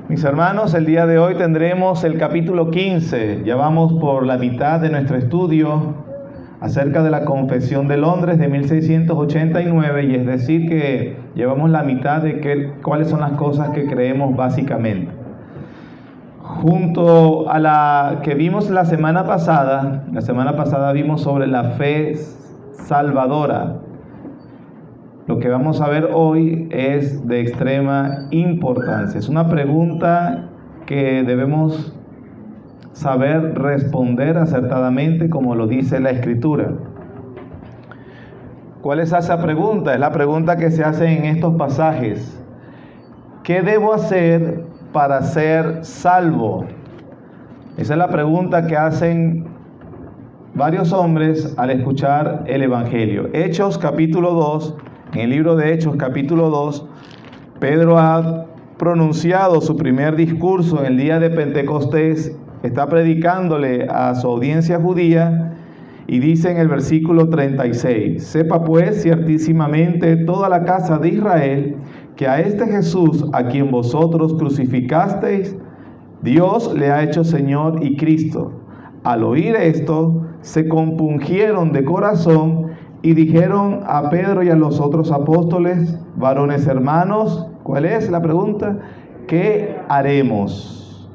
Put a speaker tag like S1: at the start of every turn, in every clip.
S1: Mis hermanos, el día de hoy tendremos el capítulo 15. Ya vamos por la mitad de nuestro estudio acerca de la Confesión de Londres de 1689, y es decir que llevamos la mitad de cuáles son las cosas que creemos básicamente. Junto a la que vimos la semana pasada vimos sobre la fe salvadora. Lo que vamos a ver hoy es de extrema importancia. Es una pregunta que debemos saber responder acertadamente, como lo dice la Escritura. ¿Cuál es esa pregunta? Es la pregunta que se hace en estos pasajes. ¿Qué debo hacer para ser salvo? Esa es la pregunta que hacen varios hombres al escuchar el Evangelio. Hechos capítulo 2. En el libro de Hechos, capítulo 2, Pedro ha pronunciado su primer discurso en el día de Pentecostés, está predicándole a su audiencia judía y dice en el versículo 36, «Sepa pues ciertísimamente toda la casa de Israel que a este Jesús, a quien vosotros crucificasteis, Dios le ha hecho Señor y Cristo». Al oír esto, se compungieron de corazón y dijeron a Pedro y a los otros apóstoles, «Varones hermanos», ¿cuál es la pregunta? «¿Qué haremos?».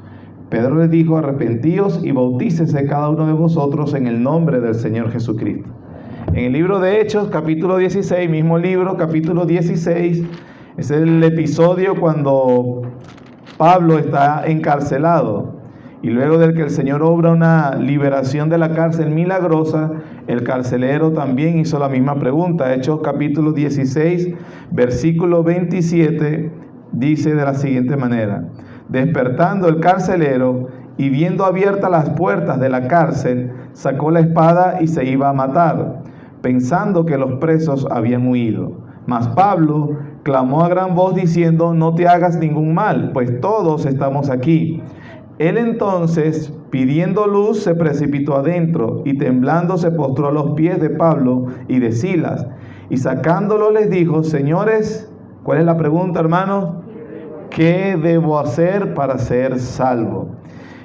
S1: Pedro les dijo, «Arrepentíos y bautícese cada uno de vosotros en el nombre del Señor Jesucristo». En el libro de Hechos, capítulo 16, mismo libro, capítulo 16, es el episodio cuando Pablo está encarcelado. Y luego de que el Señor obra una liberación de la cárcel milagrosa, el carcelero también hizo la misma pregunta. Hechos capítulo 16, versículo 27, dice de la siguiente manera: «Despertando el carcelero y viendo abiertas las puertas de la cárcel, sacó la espada y se iba a matar, pensando que los presos habían huido. Mas Pablo clamó a gran voz diciendo: no te hagas ningún mal, pues todos estamos aquí». Él entonces, pidiendo luz, se precipitó adentro y temblando se postró a los pies de Pablo y de Silas. Y sacándolo les dijo: «Señores», ¿cuál es la pregunta, hermanos? «¿Qué debo hacer para ser salvo?».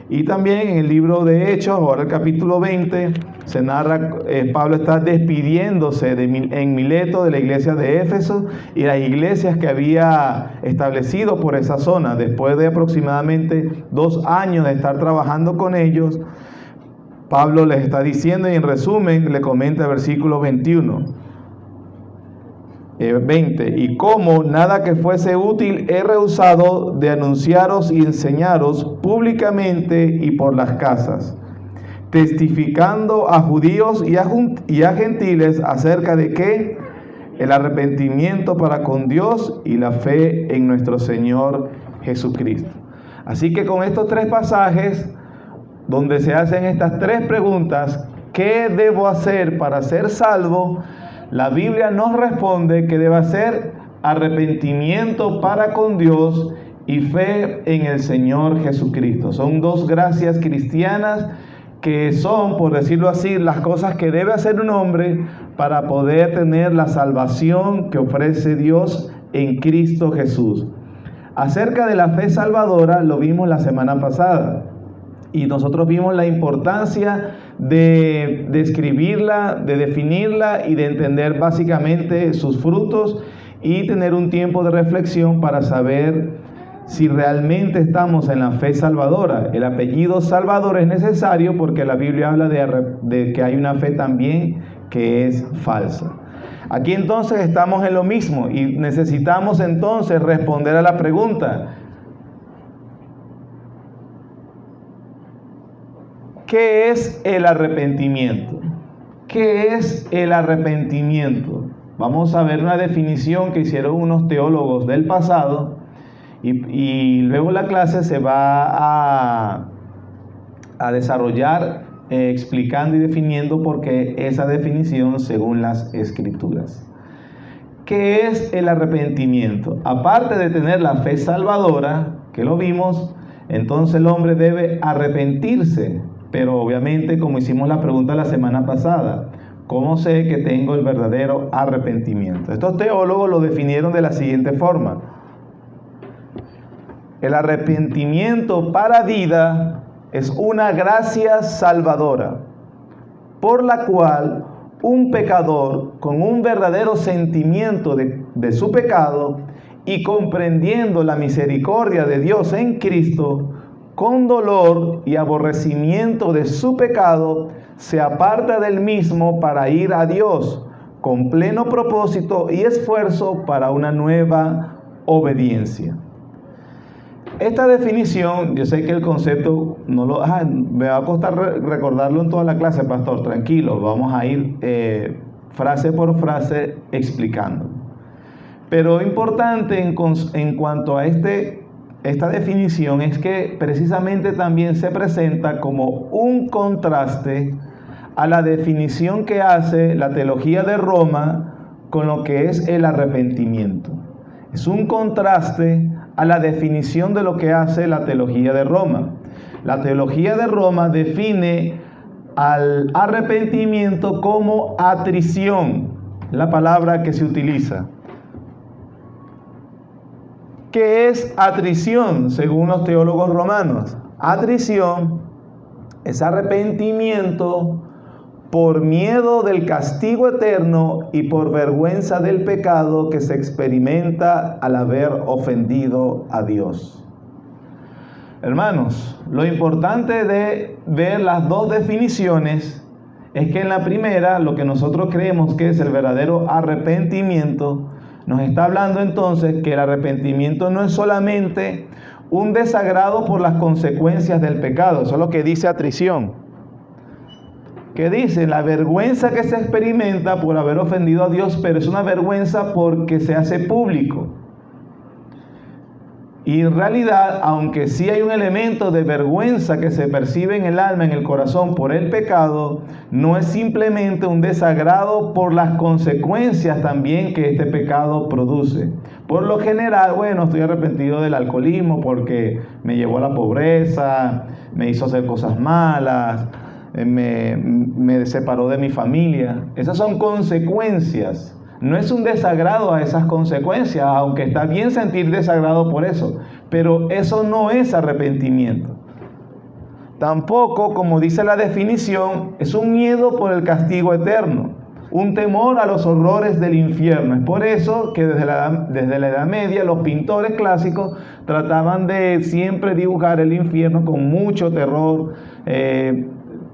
S1: Y también en el libro de Hechos, ahora el capítulo 20, se narra, Pablo está despidiéndose en Mileto de la iglesia de Éfeso y las iglesias que había establecido por esa zona. Después de aproximadamente 2 años de estar trabajando con ellos, Pablo les está diciendo, y en resumen le comenta el versículo 20, «Y como nada que fuese útil he rehusado de anunciaros y enseñaros públicamente y por las casas, testificando a judíos y a gentiles acerca de ¿qué? El arrepentimiento para con Dios y la fe en nuestro Señor Jesucristo». Así que con estos 3 pasajes, donde se hacen estas 3 preguntas, ¿qué debo hacer para ser salvo?, la Biblia nos responde que debe ser arrepentimiento para con Dios y fe en el Señor Jesucristo. Son 2 gracias cristianas que son, por decirlo así, las cosas que debe hacer un hombre para poder tener la salvación que ofrece Dios en Cristo Jesús. Acerca de la fe salvadora lo vimos la semana pasada. Y nosotros vimos la importancia de describirla, de definirla y de entender básicamente sus frutos y tener un tiempo de reflexión para saber si realmente estamos en la fe salvadora. El apellido Salvador es necesario porque la Biblia habla de que hay una fe también que es falsa. Aquí entonces estamos en lo mismo y necesitamos entonces responder a la pregunta: ¿qué es el arrepentimiento? ¿Qué es el arrepentimiento? Vamos a ver una definición que hicieron unos teólogos del pasado y luego la clase se va a desarrollar explicando y definiendo por qué esa definición según las Escrituras. ¿Qué es el arrepentimiento? Aparte de tener la fe salvadora, que lo vimos, entonces el hombre debe arrepentirse. Pero obviamente, como hicimos la pregunta la semana pasada, ¿cómo sé que tengo el verdadero arrepentimiento? Estos teólogos lo definieron de la siguiente forma: el arrepentimiento para vida es una gracia salvadora, por la cual un pecador con un verdadero sentimiento de su pecado y comprendiendo la misericordia de Dios en Cristo, con dolor y aborrecimiento de su pecado, se aparta del mismo para ir a Dios, con pleno propósito y esfuerzo para una nueva obediencia. Esta definición, yo sé que el concepto no lo me va a costar recordarlo en toda la clase, pastor, tranquilo, vamos a ir frase por frase explicando. Pero importante en cuanto a esta definición es que precisamente también se presenta como un contraste a la definición que hace la teología de Roma con lo que es el arrepentimiento. Es un contraste a la definición de lo que hace la teología de Roma. La teología de Roma define al arrepentimiento como atrición, la palabra que se utiliza. ¿Qué es atrición según los teólogos romanos? Atrición es arrepentimiento por miedo del castigo eterno y por vergüenza del pecado que se experimenta al haber ofendido a Dios. Hermanos, lo importante de ver las dos definiciones es que en la primera, lo que nosotros creemos que es el verdadero arrepentimiento, nos está hablando entonces que el arrepentimiento no es solamente un desagrado por las consecuencias del pecado, eso es lo que dice atrición. Que dice la vergüenza que se experimenta por haber ofendido a Dios, pero es una vergüenza porque se hace público. Y en realidad, aunque sí hay un elemento de vergüenza que se percibe en el alma, en el corazón por el pecado, no es simplemente un desagrado por las consecuencias también que este pecado produce. Por lo general, bueno, estoy arrepentido del alcoholismo porque me llevó a la pobreza, me hizo hacer cosas malas, me separó de mi familia. Esas son consecuencias. No es un desagrado a esas consecuencias, aunque está bien sentir desagrado por eso, pero eso no es arrepentimiento. Tampoco, como dice la definición, es un miedo por el castigo eterno, un temor a los horrores del infierno. Es por eso que desde la Edad Media los pintores clásicos trataban de siempre dibujar el infierno con mucho terror,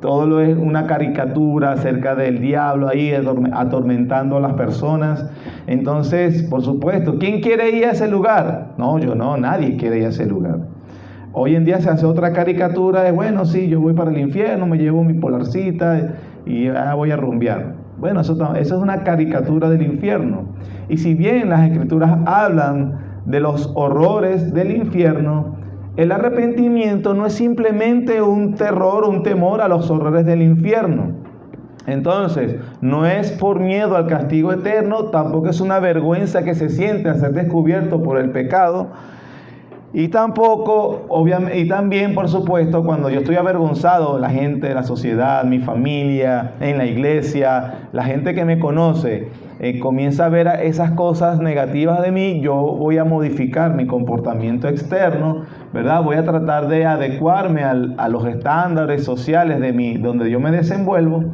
S1: todo lo es una caricatura acerca del diablo ahí atormentando a las personas. Entonces, por supuesto, ¿quién quiere ir a ese lugar? No, yo no, nadie quiere ir a ese lugar. Hoy en día se hace otra caricatura de, bueno, sí, yo voy para el infierno, me llevo mi polarcita y voy a rumbear. Bueno, eso es una caricatura del infierno. Y si bien las escrituras hablan de los horrores del infierno, el arrepentimiento no es simplemente un terror, un temor a los horrores del infierno. Entonces, no es por miedo al castigo eterno, tampoco es una vergüenza que se siente al ser descubierto por el pecado. Y tampoco, obviamente, y también, por supuesto, cuando yo estoy avergonzado, la gente, la sociedad, mi familia, en la iglesia, la gente que me conoce, comienza a ver esas cosas negativas de mí, yo voy a modificar mi comportamiento externo, ¿verdad? Voy a tratar de adecuarme a los estándares sociales donde yo me desenvuelvo,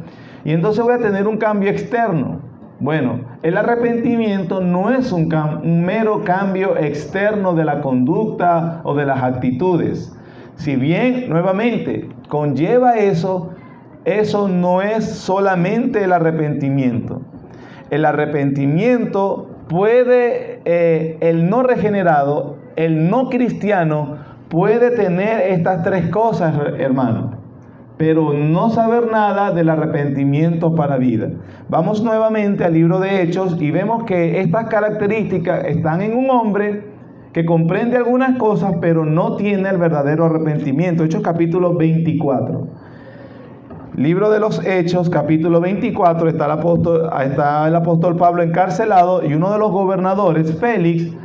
S1: y entonces voy a tener un cambio externo. Bueno, el arrepentimiento no es un mero cambio externo de la conducta o de las actitudes. Si bien, nuevamente, conlleva eso no es solamente el arrepentimiento. El arrepentimiento puede, el no regenerado, el no cristiano, puede tener estas tres cosas, hermano, pero no saber nada del arrepentimiento para vida. Vamos nuevamente al libro de Hechos y vemos que estas características están en un hombre que comprende algunas cosas, pero no tiene el verdadero arrepentimiento. Hechos capítulo 24. Libro de los Hechos, capítulo 24, está el apóstol Pablo encarcelado y uno de los gobernadores, Félix,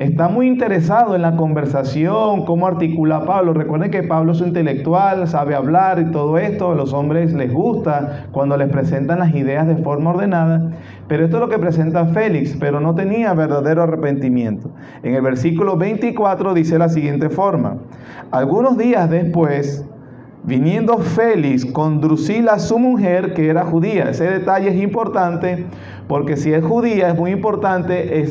S1: está muy interesado en la conversación, cómo articula Pablo. Recuerden que Pablo es un intelectual, sabe hablar y todo esto. A los hombres les gusta cuando les presentan las ideas de forma ordenada. Pero esto es lo que presenta Félix, pero no tenía verdadero arrepentimiento. En el versículo 24 dice la siguiente forma: algunos días después, viniendo Félix con Drusila su mujer, que era judía. Ese detalle es importante, porque si es judía es muy importante,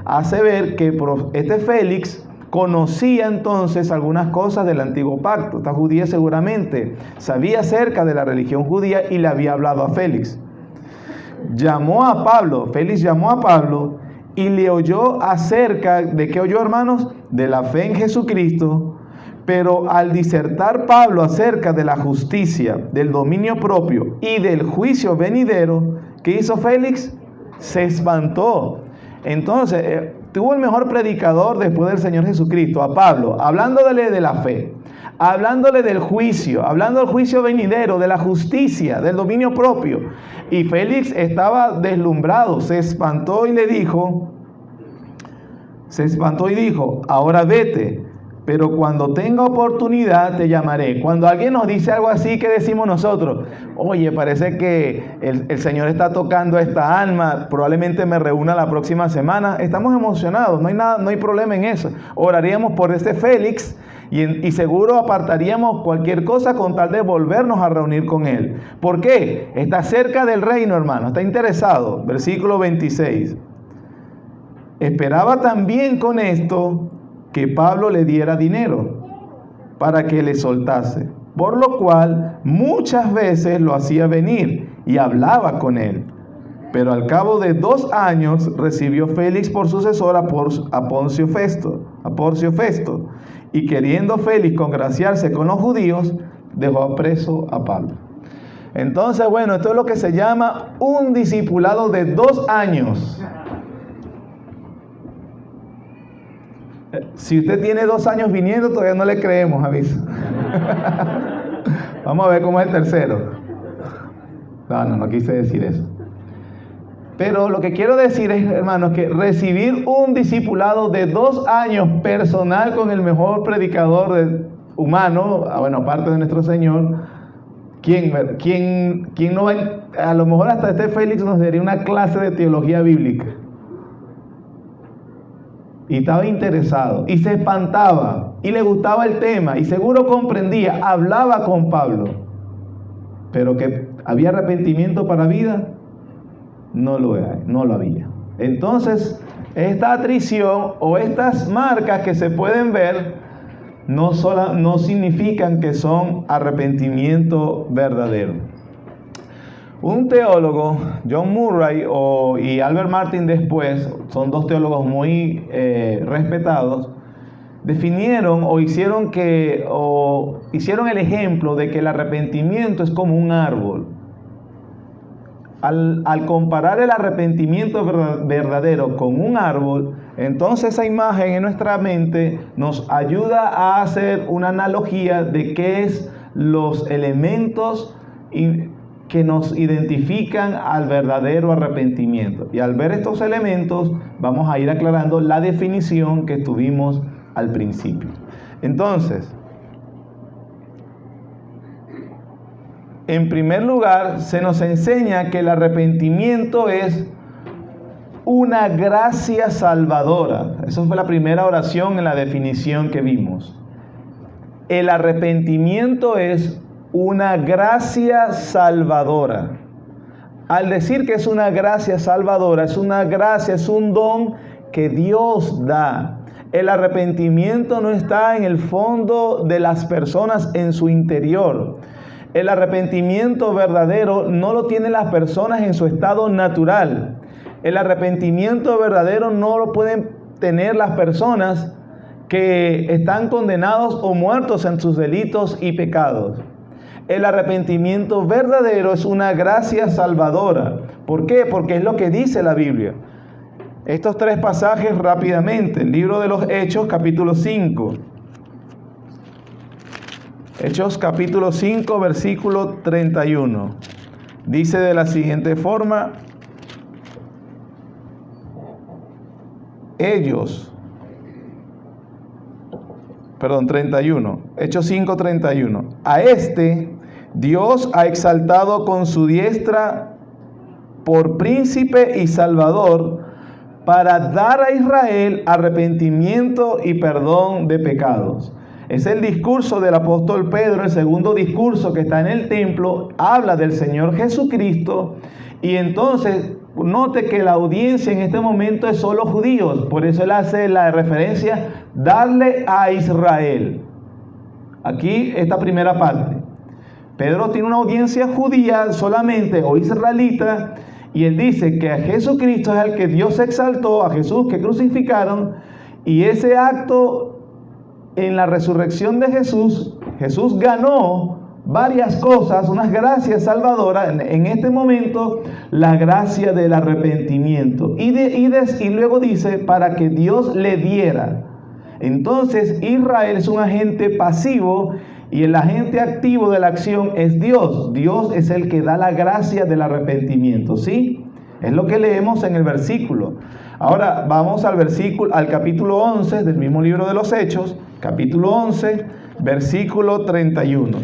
S1: hace ver que este Félix conocía entonces algunas cosas del antiguo pacto. Esta judía seguramente sabía acerca de la religión judía y le había hablado a Félix. Félix llamó a Pablo y le oyó acerca de qué oyó, hermanos, de la fe en Jesucristo. Pero al disertar Pablo acerca de la justicia, del dominio propio y del juicio venidero, ¿qué hizo Félix? Se espantó. Entonces, tuvo el mejor predicador después del Señor Jesucristo, a Pablo, hablándole de la fe, hablándole del juicio, hablando del juicio venidero, de la justicia, del dominio propio. Y Félix estaba deslumbrado, se espantó y dijo, ahora vete, pero cuando tenga oportunidad te llamaré. Cuando alguien nos dice algo así, ¿qué decimos nosotros? Oye, parece que el Señor está tocando esta alma, probablemente me reúna la próxima semana. Estamos emocionados, no hay problema en eso. Oraríamos por este Félix y seguro apartaríamos cualquier cosa con tal de volvernos a reunir con él. ¿Por qué? Está cerca del reino, hermano, está interesado. Versículo 26. Esperaba también con esto que Pablo le diera dinero para que le soltase, por lo cual muchas veces lo hacía venir y hablaba con él. Pero al cabo de 2 años recibió Félix por sucesor a Porcio Festo, y queriendo Félix congraciarse con los judíos, dejó preso a Pablo. Entonces, bueno, esto es lo que se llama un discipulado de 2 años. Si usted tiene 2 años viniendo, todavía no le creemos, aviso. Vamos a ver cómo es el tercero. No quise decir eso. Pero lo que quiero decir es, hermanos, que recibir un discipulado de 2 años personal con el mejor predicador humano, bueno, aparte de nuestro Señor, ¿quién no va a lo mejor hasta este Félix nos daría una clase de teología bíblica? Y estaba interesado, y se espantaba, y le gustaba el tema, y seguro comprendía, hablaba con Pablo. Pero que había arrepentimiento para vida, no lo había. Entonces, esta atrición o estas marcas que se pueden ver, no significan que son arrepentimiento verdadero. Un teólogo, John Murray y Albert Martin después, son 2 teólogos muy respetados, definieron hicieron el ejemplo de que el arrepentimiento es como un árbol. Al comparar el arrepentimiento verdadero con un árbol, entonces esa imagen en nuestra mente nos ayuda a hacer una analogía de qué es los elementos que nos identifican al verdadero arrepentimiento. Y al ver estos elementos, vamos a ir aclarando la definición que tuvimos al principio. Entonces, en primer lugar, se nos enseña que el arrepentimiento es una gracia salvadora. Esa fue la primera oración en la definición que vimos. El arrepentimiento es una gracia salvadora. Al decir que es una gracia salvadora, es una gracia, es un don que Dios da. El arrepentimiento no está en el fondo de las personas, en su interior. El arrepentimiento verdadero no lo tienen las personas en su estado natural. El arrepentimiento verdadero no lo pueden tener las personas que están condenados o muertos en sus delitos y pecados. El arrepentimiento verdadero es una gracia salvadora. ¿Por qué? Porque es lo que dice la Biblia. Estos 3 pasajes rápidamente. El libro de los Hechos, capítulo 5. Hechos, capítulo 5, versículo 31. Dice de la siguiente forma: Hechos 5:31. A este Dios ha exaltado con su diestra por príncipe y salvador para dar a Israel arrepentimiento y perdón de pecados. Es el discurso del apóstol Pedro, el segundo discurso que está en el templo, habla del Señor Jesucristo, y entonces note que la audiencia en este momento es solo judíos, por eso él hace la referencia, darle a Israel. Aquí esta primera parte. Pedro tiene una audiencia judía solamente o israelita, y él dice que a Jesucristo es el que Dios exaltó, a Jesús que crucificaron, y ese acto en la resurrección de Jesús, Jesús ganó varias cosas, unas gracias salvadoras, en este momento la gracia del arrepentimiento, y luego dice para que Dios le diera. Entonces Israel es un agente pasivo y el agente activo de la acción es Dios. Dios es el que da la gracia del arrepentimiento, ¿sí? Es lo que leemos en el versículo. Ahora vamos al capítulo 11 del mismo libro de los Hechos, capítulo 11, versículo 31.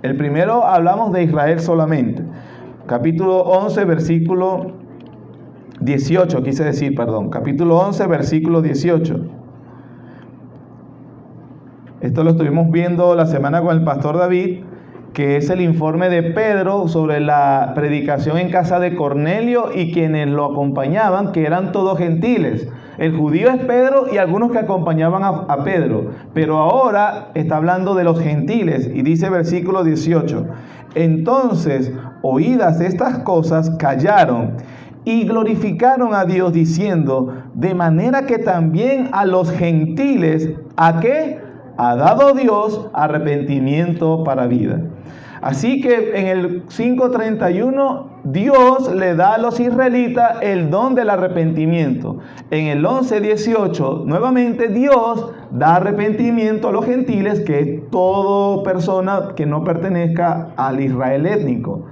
S1: El primero hablamos de Israel solamente. Capítulo 11, versículo 18, capítulo 11, versículo 18. Esto lo estuvimos viendo la semana con el pastor David, que es el informe de Pedro sobre la predicación en casa de Cornelio y quienes lo acompañaban, que eran todos gentiles. El judío es Pedro y algunos que acompañaban a Pedro, pero ahora está hablando de los gentiles y dice versículo 18: entonces, oídas estas cosas, callaron y glorificaron a Dios diciendo, de manera que también a los gentiles, ¿a qué? Ha dado Dios arrepentimiento para vida. Así que en el 5:31 Dios le da a los israelitas el don del arrepentimiento. En el 11:18 nuevamente Dios da arrepentimiento a los gentiles, que es toda persona que no pertenezca al Israel étnico.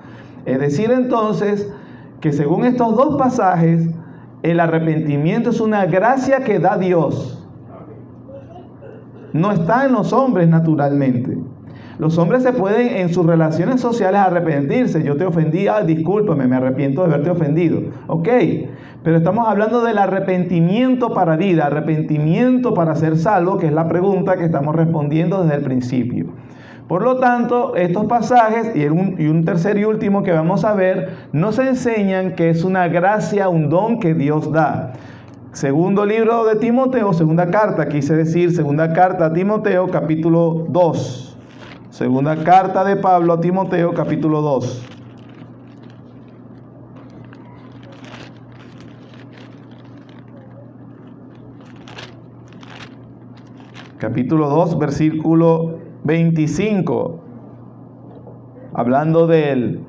S1: Es decir, entonces, que según estos dos pasajes, el arrepentimiento es una gracia que da Dios. No está en los hombres naturalmente. Los hombres se pueden en sus relaciones sociales arrepentirse. Yo te ofendí, discúlpame, me arrepiento de haberte ofendido. Ok, pero estamos hablando del arrepentimiento para vida, arrepentimiento para ser salvo, que es la pregunta que estamos respondiendo desde el principio. Por lo tanto, estos pasajes y un tercer y último que vamos a ver, nos enseñan que es una gracia, un don que Dios da. Segundo libro de Timoteo, segunda carta a Timoteo, capítulo 2. Segunda carta de Pablo a Timoteo, capítulo 2. Capítulo 2, versículo 25. Hablando del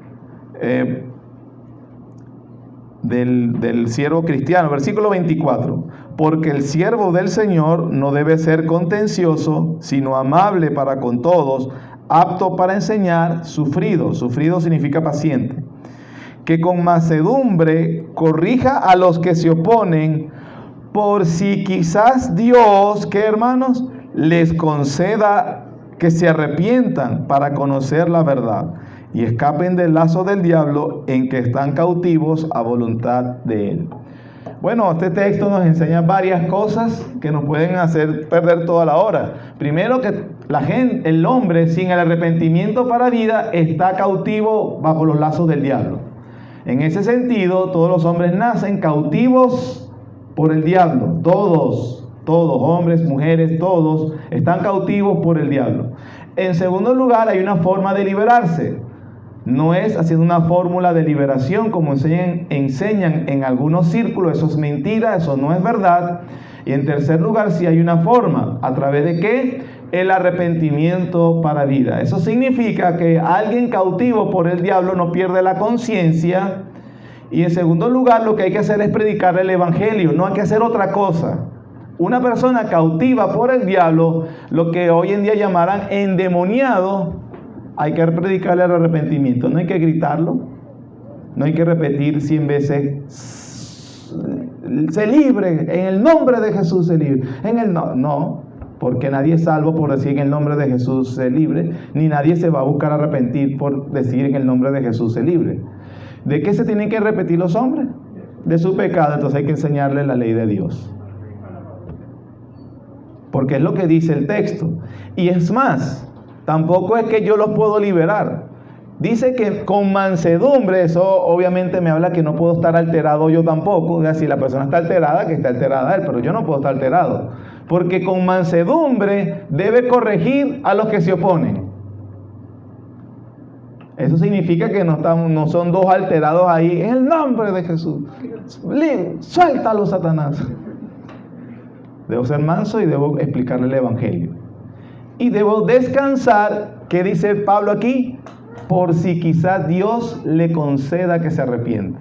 S1: siervo cristiano, versículo 24: porque el siervo del Señor no debe ser contencioso, sino amable para con todos, apto para enseñar, sufrido significa paciente, que con mansedumbre corrija a los que se oponen, por si quizás Dios, ¿qué hermanos?, les conceda que se arrepientan para conocer la verdad y escapen del lazo del diablo en que están cautivos a voluntad de él. Bueno, este texto nos enseña varias cosas que nos pueden hacer perder toda la hora. Primero, que el hombre sin el arrepentimiento para vida está cautivo bajo los lazos del diablo. En ese sentido, todos los hombres nacen cautivos por el diablo. Todos, hombres, mujeres, todos están cautivos por el diablo. En segundo lugar, hay una forma de liberarse. No es haciendo una fórmula de liberación como enseñan en algunos círculos. Eso es mentira, eso no es verdad. Y en tercer lugar, sí hay una forma. ¿A través de qué? El arrepentimiento para vida. Eso significa que alguien cautivo por el diablo no pierde la conciencia. Y en segundo lugar, lo que hay que hacer es predicar el evangelio. No hay que hacer otra cosa. Una persona cautiva por el diablo, lo que hoy en día llamarán endemoniado, hay que predicarle el arrepentimiento. No hay que gritarlo, no hay que repetir 100 veces sé libre, en el nombre de Jesús sé libre. No, porque nadie es salvo por decir en el nombre de Jesús sé libre, ni nadie se va a buscar arrepentir por decir en el nombre de Jesús sé libre. ¿De qué se tienen que arrepentir los hombres? De su pecado. Entonces hay que enseñarles la ley de Dios, porque es lo que dice el texto. Y es más, tampoco es que yo los puedo liberar. Dice que con mansedumbre, eso obviamente me habla que no puedo estar alterado yo tampoco. O sea, si la persona está alterada, que está alterada él, pero yo no puedo estar alterado. Porque con mansedumbre debe corregir a los que se oponen. Eso significa que no son dos alterados ahí. En el nombre de Jesús, suéltalo, Satanás. Debo ser manso y debo explicarle el evangelio. Y debo descansar, ¿qué dice Pablo aquí? Por si quizás Dios le conceda que se arrepienta.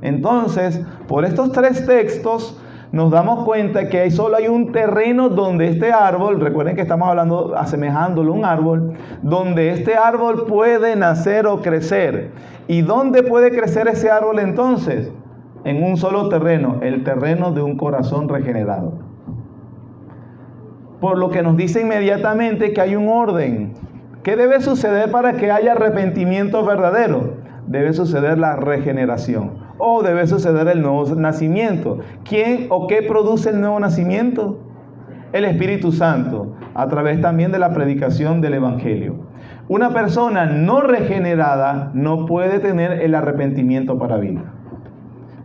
S1: Entonces, por estos tres textos, nos damos cuenta que solo hay un terreno donde este árbol, recuerden que estamos hablando, asemejándolo a un árbol, donde este árbol puede nacer o crecer. ¿Y dónde puede crecer ese árbol entonces? En un solo terreno, el terreno de un corazón regenerado. Por lo que nos dice inmediatamente que hay un orden. ¿Qué debe suceder para que haya arrepentimiento verdadero? Debe suceder la regeneración, o debe suceder el nuevo nacimiento. ¿Quién o qué produce el nuevo nacimiento? El Espíritu Santo, a través también de la predicación del Evangelio. Una persona no regenerada no puede tener el arrepentimiento para vida.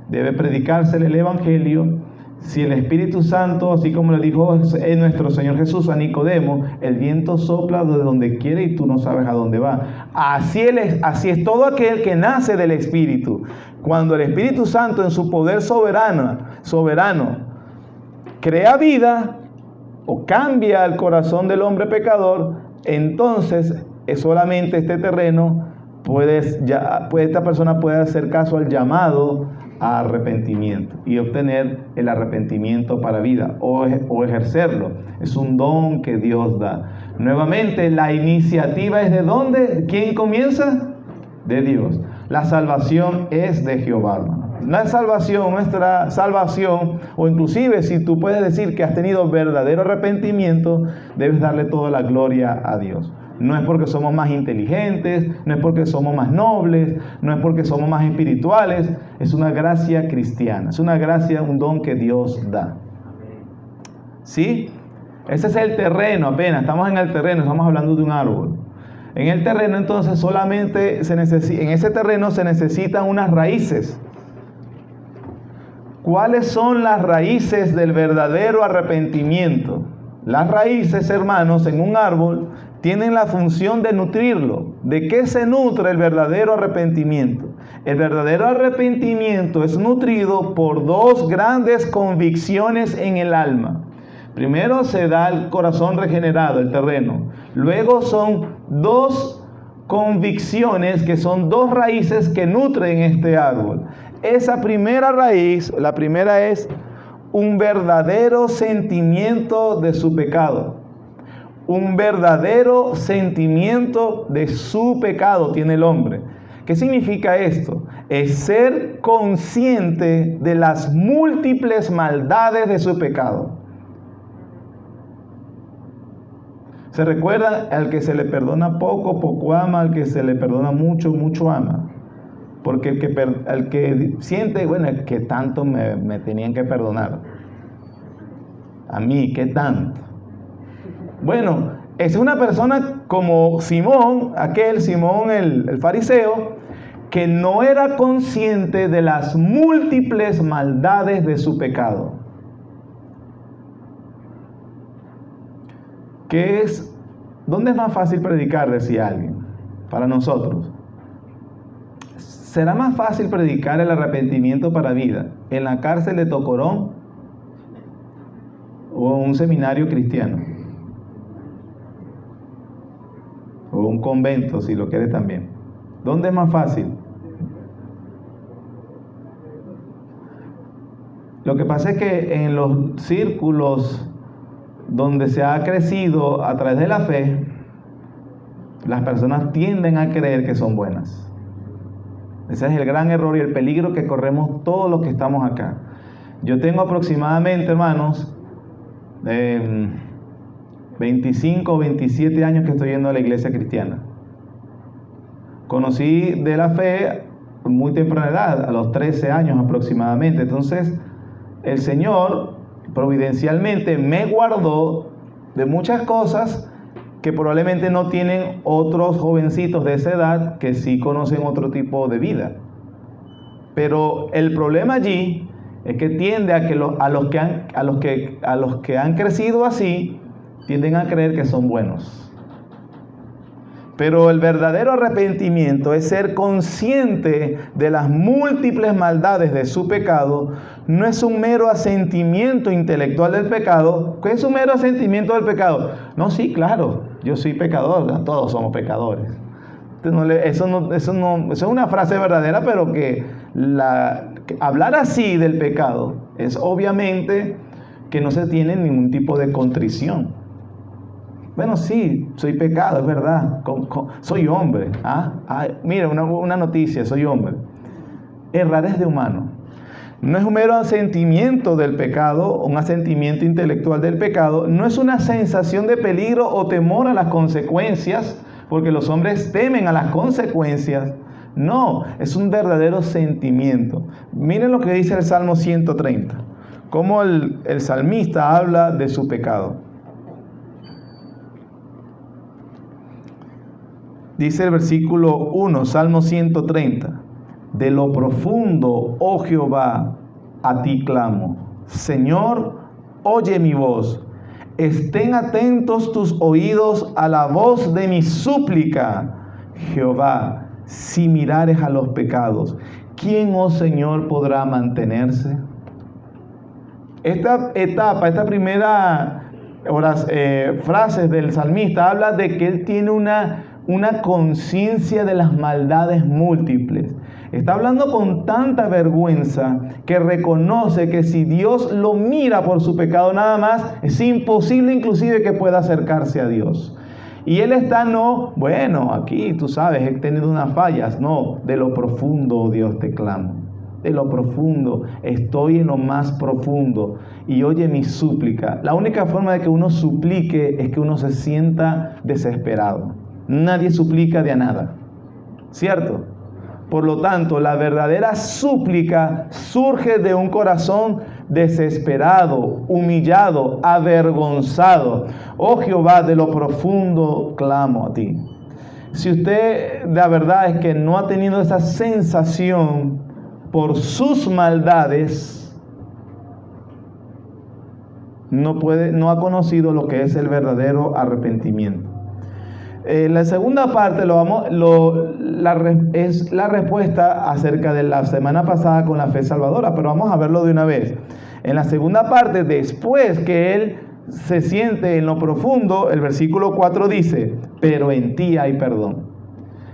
S1: Debe predicársele el Evangelio. Si el Espíritu Santo, así como le dijo nuestro Señor Jesús a Nicodemo, el viento sopla de donde quiere y tú no sabes a dónde va. Así es todo aquel que nace del Espíritu. Cuando el Espíritu Santo en su poder soberano crea vida o cambia el corazón del hombre pecador, entonces solamente este terreno esta persona puede hacer caso al llamado a arrepentimiento y obtener el arrepentimiento para vida o ejercerlo. Es un don que Dios da. Nuevamente, la iniciativa es ¿de dónde? ¿Quién comienza? De Dios. La salvación es de Jehová, hermano. Nuestra salvación, o inclusive si tú puedes decir que has tenido verdadero arrepentimiento, debes darle toda la gloria a Dios. No es porque somos más inteligentes, no es porque somos más nobles, no es porque somos más espirituales. Es una gracia cristiana, es una gracia, un don que Dios da. ¿Sí? Ese es el terreno, apenas estamos en el terreno, estamos hablando de un árbol. En el terreno entonces solamente en ese terreno se necesitan unas raíces. ¿Cuáles son las raíces del verdadero arrepentimiento? Las raíces, hermanos, en un árbol tienen la función de nutrirlo. ¿De qué se nutre el verdadero arrepentimiento? El verdadero arrepentimiento es nutrido por dos grandes convicciones en el alma. Primero se da el corazón regenerado, el terreno. Luego son dos convicciones que son dos raíces que nutren este árbol. Esa primera raíz, la primera es un verdadero sentimiento de su pecado. Un verdadero sentimiento de su pecado tiene el hombre. ¿Qué significa esto? Es ser consciente de las múltiples maldades de su pecado. ¿Se recuerda? Al que se le perdona poco, poco ama. Al que se le perdona mucho, mucho ama. Porque el que siente, bueno, es que tanto me tenían que perdonar. A mí, ¿qué tanto? Bueno, es una persona como Simón, Simón el fariseo, que no era consciente de las múltiples maldades de su pecado. ¿Dónde es más fácil predicar? Decía alguien, para nosotros. ¿Será más fácil predicar el arrepentimiento para vida en la cárcel de Tocorón o en un seminario cristiano? O un convento, si lo quieres también. ¿Dónde es más fácil? Lo que pasa es que en los círculos donde se ha crecido a través de la fe, las personas tienden a creer que son buenas. Ese es el gran error y el peligro que corremos todos los que estamos acá. Yo tengo aproximadamente, hermanos, 25 o 27 años que estoy yendo a la iglesia cristiana. Conocí de la fe muy temprana edad, a los 13 años aproximadamente. Entonces, el Señor providencialmente me guardó de muchas cosas que probablemente no tienen otros jovencitos de esa edad que sí conocen otro tipo de vida. Pero el problema allí es que tiende a que a los que han crecido así tienden a creer que son buenos. Pero el verdadero arrepentimiento es ser consciente de las múltiples maldades de su pecado. No es un mero asentimiento intelectual del pecado. ¿Qué es un mero asentimiento del pecado? No, sí, claro, yo soy pecador, todos somos pecadores. Eso es una frase verdadera, pero que hablar así del pecado es obviamente que no se tiene ningún tipo de contrición. Bueno, sí, soy pecado, es verdad. Soy hombre. Mira, una noticia, soy hombre. Errar es de humano. No es un mero asentimiento del pecado, un asentimiento intelectual del pecado. No es una sensación de peligro o temor a las consecuencias, porque los hombres temen a las consecuencias. No, es un verdadero sentimiento. Miren lo que dice el Salmo 130. Cómo el salmista habla de su pecado. Dice el versículo 1, Salmo 130. De lo profundo, oh Jehová, a ti clamo. Señor, oye mi voz. Estén atentos tus oídos a la voz de mi súplica. Jehová, si mirares a los pecados, ¿quién, oh Señor, podrá mantenerse? Esta etapa, esta primera frase del salmista habla de que él tiene una conciencia de las maldades múltiples. Está hablando con tanta vergüenza que reconoce que si Dios lo mira por su pecado nada más, es imposible inclusive que pueda acercarse a Dios. Y él está aquí tú sabes, he tenido unas fallas. No, de lo profundo, oh Dios, te clamo. De lo profundo, estoy en lo más profundo y oye mi súplica. La única forma de que uno suplique es que uno se sienta desesperado. Nadie suplica de a nada, ¿cierto? Por lo tanto, la verdadera súplica surge de un corazón desesperado, humillado, avergonzado. Oh Jehová, de lo profundo clamo a ti. Si usted la verdad es que no ha tenido esa sensación por sus maldades, no ha conocido lo que es el verdadero arrepentimiento. La segunda parte es la respuesta acerca de la semana pasada con la fe salvadora, pero vamos a verlo de una vez. En la segunda parte, después que él se siente en lo profundo, el versículo 4 dice, pero en ti hay perdón.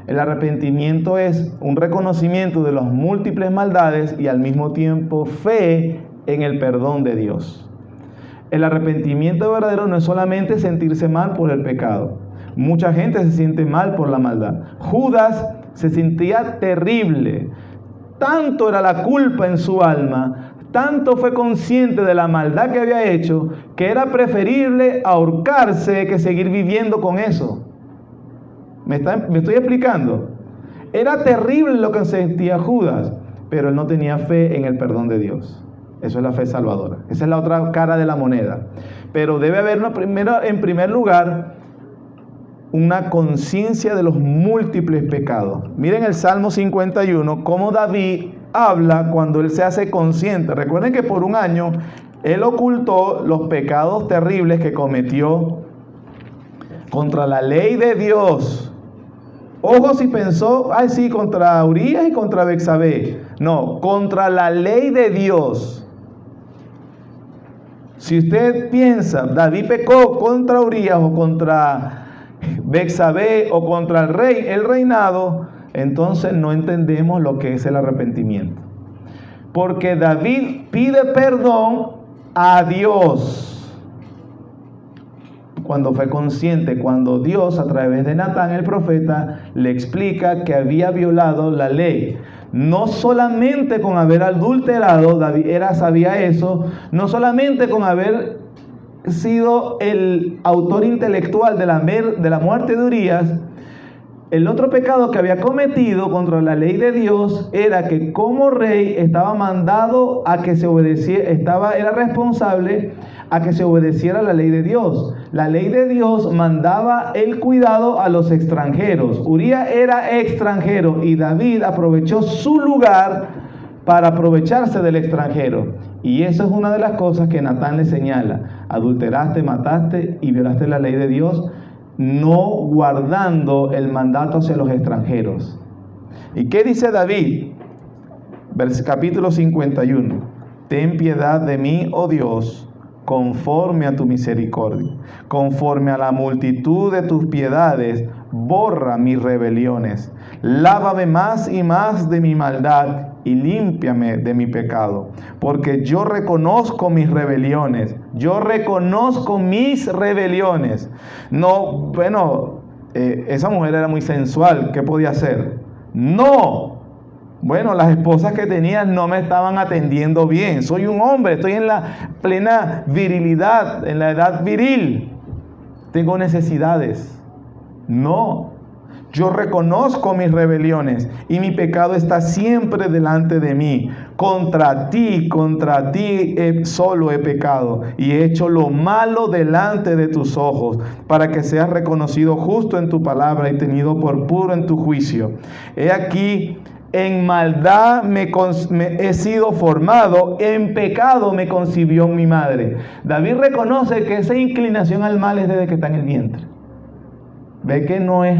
S1: El arrepentimiento es un reconocimiento de las múltiples maldades y al mismo tiempo fe en el perdón de Dios. El arrepentimiento verdadero no es solamente sentirse mal por el pecado. Mucha gente se siente mal por la maldad. Judas se sentía terrible. Tanto era la culpa en su alma, tanto fue consciente de la maldad que había hecho, que era preferible ahorcarse que seguir viviendo con eso. ¿Me estoy explicando? Era terrible lo que sentía Judas, pero él no tenía fe en el perdón de Dios. Eso es la fe salvadora. Esa es la otra cara de la moneda. Pero debe haber en primer lugar una conciencia de los múltiples pecados. Miren el Salmo 51, cómo David habla cuando él se hace consciente. Recuerden que por un año él ocultó los pecados terribles que cometió contra la ley de Dios. Ojo si pensó, contra Urías y contra Betsabé. No, contra la ley de Dios. Si usted piensa, David pecó contra Urías o contra Betsabé o contra el reinado, entonces no entendemos lo que es el arrepentimiento. Porque David pide perdón a Dios cuando fue consciente, cuando Dios a través de Natán el profeta le explica que había violado la ley. No solamente con haber adulterado, David sabía eso, no solamente con haber sido el autor intelectual de la muerte de Urías. El otro pecado que había cometido contra la ley de Dios era que como rey estaba mandado a que se obedeciera, era responsable a que se obedeciera la ley de Dios. La ley de Dios mandaba el cuidado a los extranjeros. Urías era extranjero y David aprovechó su lugar para aprovecharse del extranjero. Y eso es una de las cosas que Natán le señala. Adulteraste, mataste y violaste la ley de Dios, no guardando el mandato hacia los extranjeros. ¿Y qué dice David? Capítulo 51. Ten piedad de mí, oh Dios, conforme a tu misericordia. Conforme a la multitud de tus piedades, borra mis rebeliones. Lávame más y más de mi maldad y límpiame de mi pecado. Porque yo reconozco mis rebeliones. Yo reconozco mis rebeliones. No, bueno, esa mujer era muy sensual. ¿Qué podía hacer? No. Bueno, las esposas que tenía no me estaban atendiendo bien. Soy un hombre, estoy en la plena virilidad, en la edad viril. Tengo necesidades. No. Yo reconozco mis rebeliones y mi pecado está siempre delante de mí. Contra ti solo he pecado y he hecho lo malo delante de tus ojos, para que seas reconocido justo en tu palabra y tenido por puro en tu juicio. He aquí, en maldad he sido formado, en pecado me concibió mi madre. David reconoce que esa inclinación al mal es desde que está en el vientre. Ve que no es...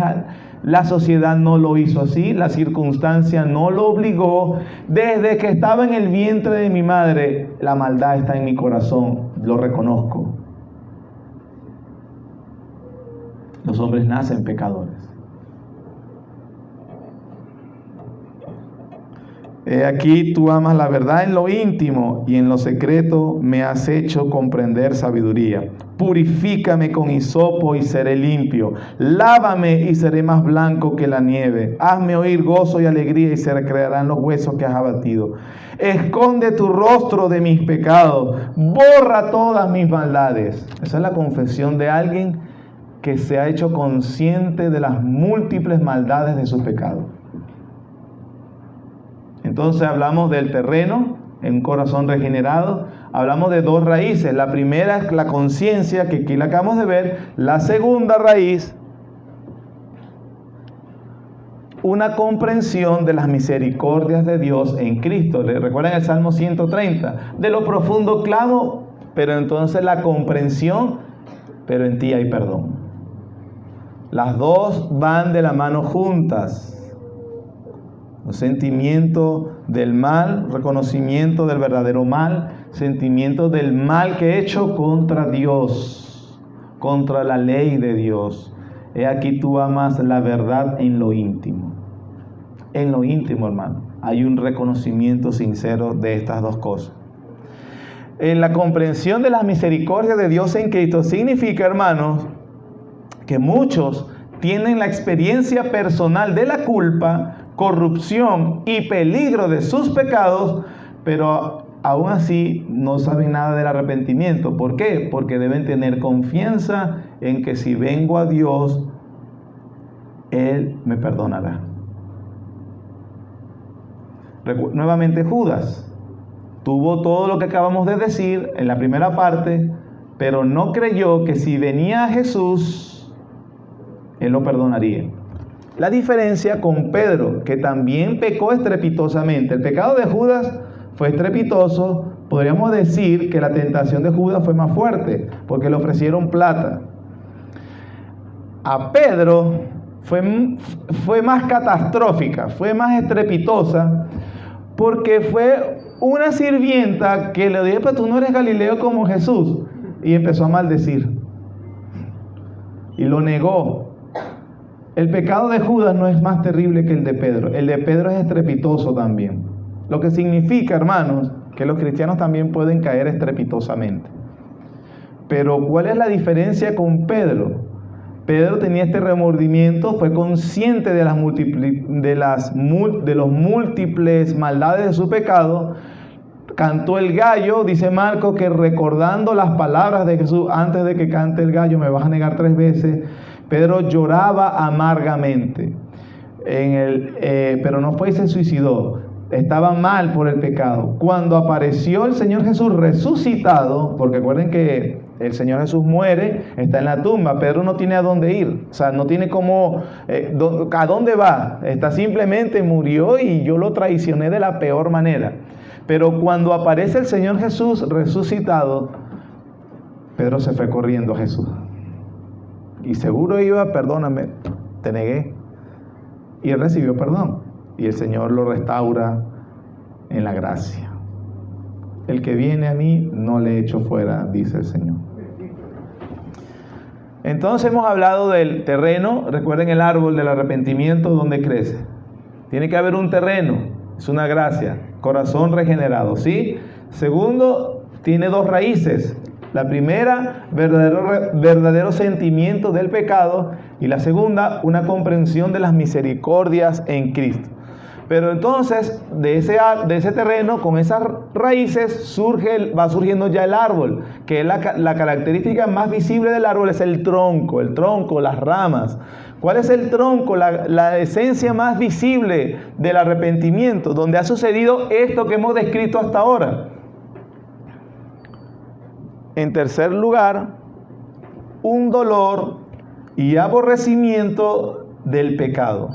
S1: La sociedad no lo hizo así, la circunstancia no lo obligó. Desde que estaba en el vientre de mi madre, la maldad está en mi corazón, lo reconozco. Los hombres nacen pecadores. Aquí tú amas la verdad en lo íntimo y en lo secreto me has hecho comprender sabiduría. Purifícame con hisopo y seré limpio. Lávame y seré más blanco que la nieve. Hazme oír gozo y alegría y se recrearán los huesos que has abatido. Esconde tu rostro de mis pecados. Borra todas mis maldades. Esa es la confesión de alguien que se ha hecho consciente de las múltiples maldades de sus pecados. Entonces hablamos del terreno, en un corazón regenerado. Hablamos de dos raíces. La primera es la conciencia, que aquí la acabamos de ver. La segunda raíz, una comprensión de las misericordias de Dios en Cristo. ¿Recuerdan el Salmo 130? De lo profundo clamo, pero entonces la comprensión, pero en ti hay perdón. Las dos van de la mano juntas. Sentimiento del mal, reconocimiento del verdadero mal, sentimiento del mal que he hecho contra Dios, contra la ley de Dios. He aquí tú amas la verdad en lo íntimo. En lo íntimo, hermano, hay un reconocimiento sincero de estas dos cosas. En la comprensión de las misericordias de Dios en Cristo significa, hermanos, que muchos tienen la experiencia personal de la culpa, corrupción y peligro de sus pecados, pero aún así no saben nada del arrepentimiento. ¿Por qué? Porque deben tener confianza en que si vengo a Dios, Él me perdonará. Nuevamente Judas tuvo todo lo que acabamos de decir en la primera parte, pero no creyó que si venía a Jesús, Él lo perdonaría. La diferencia con Pedro, que también pecó estrepitosamente. El pecado de Judas fue estrepitoso. Podríamos decir que la tentación de Judas fue más fuerte, porque le ofrecieron plata. A Pedro fue más catastrófica, fue más estrepitosa, porque fue una sirvienta que le dijo: pero tú no eres Galileo como Jesús. Y empezó a maldecir. Y lo negó. El pecado de Judas no es más terrible que el de Pedro. El de Pedro es estrepitoso también. Lo que significa, hermanos, que los cristianos también pueden caer estrepitosamente. Pero ¿cuál es la diferencia con Pedro? Pedro tenía este remordimiento, fue consciente de los múltiples maldades de su pecado. Cantó el gallo, dice Marcos, que recordando las palabras de Jesús, antes de que cante el gallo, me vas a negar 3 veces. Pedro lloraba amargamente, pero no fue y se suicidó. Estaba mal por el pecado. Cuando apareció el Señor Jesús resucitado, porque recuerden que el Señor Jesús muere, está en la tumba, Pedro no tiene a dónde ir, o sea, no tiene cómo, a dónde va, simplemente murió y yo lo traicioné de la peor manera. Pero cuando aparece el Señor Jesús resucitado, Pedro se fue corriendo a Jesús. Y seguro iba, perdóname, te negué. Y él recibió perdón. Y el Señor lo restaura en la gracia. El que viene a mí no le echo fuera, dice el Señor. Entonces hemos hablado del terreno. Recuerden el árbol del arrepentimiento, ¿dónde crece? Tiene que haber un terreno. Es una gracia. Corazón regenerado, ¿sí? Segundo, tiene 2 raíces. La primera, verdadero sentimiento del pecado. Y la segunda, una comprensión de las misericordias en Cristo. Pero entonces, de ese terreno, con esas raíces, va surgiendo ya el árbol, que es la característica más visible del árbol, es el tronco, las ramas. ¿Cuál es el tronco? La esencia más visible del arrepentimiento, donde ha sucedido esto que hemos descrito hasta ahora. En tercer lugar, un dolor y aborrecimiento del pecado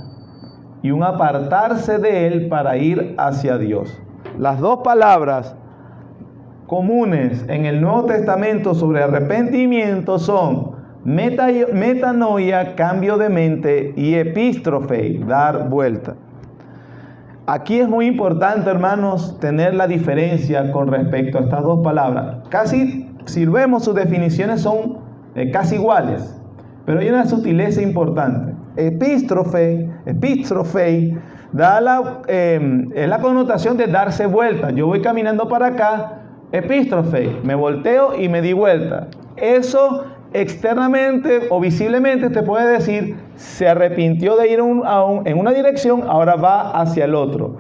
S1: y un apartarse de él para ir hacia Dios. Las 2 palabras comunes en el Nuevo Testamento sobre arrepentimiento son metanoia, cambio de mente, y epístrofe, dar vuelta. Aquí es muy importante, hermanos, tener la diferencia con respecto a estas 2 palabras. Si vemos, sus definiciones son casi iguales, pero hay una sutileza importante. Epístrofe es la connotación de darse vuelta. Yo voy caminando para acá, epístrofe, me volteo y me di vuelta. Eso externamente o visiblemente te puede decir, se arrepintió de ir en una dirección, ahora va hacia el otro.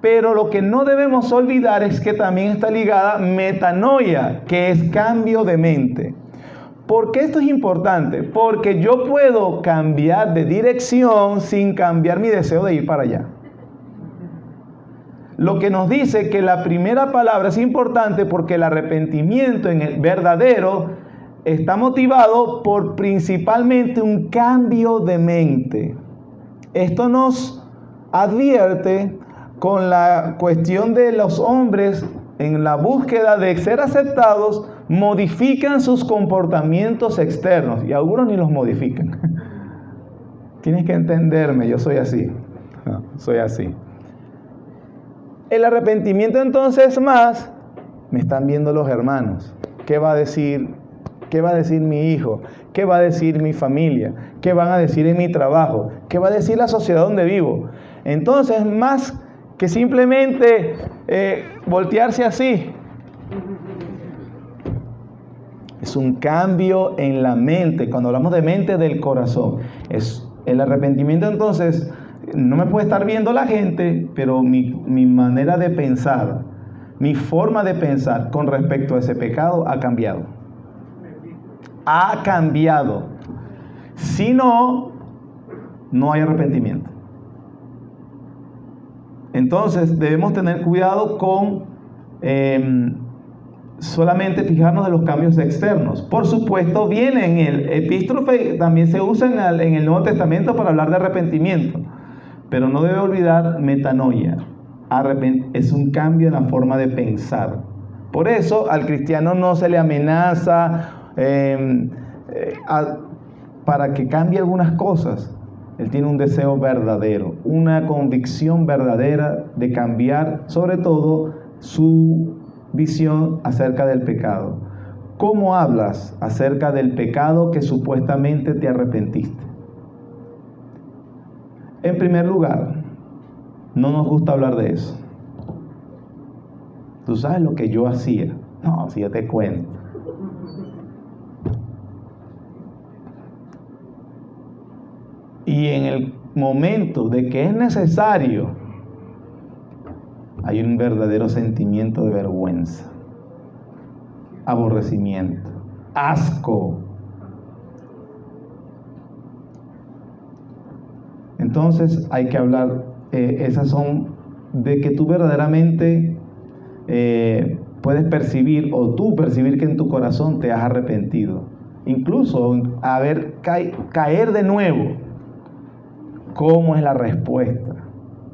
S1: Pero lo que no debemos olvidar es que también está ligada metanoia, que es cambio de mente. ¿Por qué esto es importante? Porque yo puedo cambiar de dirección sin cambiar mi deseo de ir para allá. Lo que nos dice que la primera palabra es importante porque el arrepentimiento en el verdadero está motivado por principalmente un cambio de mente. Esto nos advierte con la cuestión de los hombres en la búsqueda de ser aceptados, modifican sus comportamientos externos y algunos ni los modifican. Tienes que entenderme, yo soy así. Soy así. El arrepentimiento entonces más, me están viendo los hermanos. ¿Qué va a decir? ¿Qué va a decir mi hijo? ¿Qué va a decir mi familia? ¿Qué van a decir en mi trabajo? ¿Qué va a decir la sociedad donde vivo? Entonces, más que simplemente voltearse así, es un cambio en la mente. Cuando hablamos de mente, del corazón. Es el arrepentimiento. Entonces, no me puede estar viendo la gente, pero mi manera de pensar, mi forma de pensar con respecto a ese pecado ha cambiado. Ha cambiado. Si no, no hay arrepentimiento. Entonces debemos tener cuidado con solamente fijarnos en los cambios externos. Por supuesto, viene en el epístrofe, también se usa en el Nuevo Testamento para hablar de arrepentimiento, pero no debe olvidar metanoia. Es un cambio en la forma de pensar. Por eso al cristiano no se le amenaza para que cambie algunas cosas. Él tiene un deseo verdadero, una convicción verdadera de cambiar, sobre todo, su visión acerca del pecado. ¿Cómo hablas acerca del pecado que supuestamente te arrepentiste? En primer lugar, no nos gusta hablar de eso. ¿Tú sabes lo que yo hacía? No, si yo te cuento. Y en el momento de que es necesario, hay un verdadero sentimiento de vergüenza, aborrecimiento, asco. Entonces hay que hablar, esas son de que tú verdaderamente puedes percibir, o tú percibir que en tu corazón te has arrepentido. Incluso caer de nuevo. ¿Cómo es la respuesta?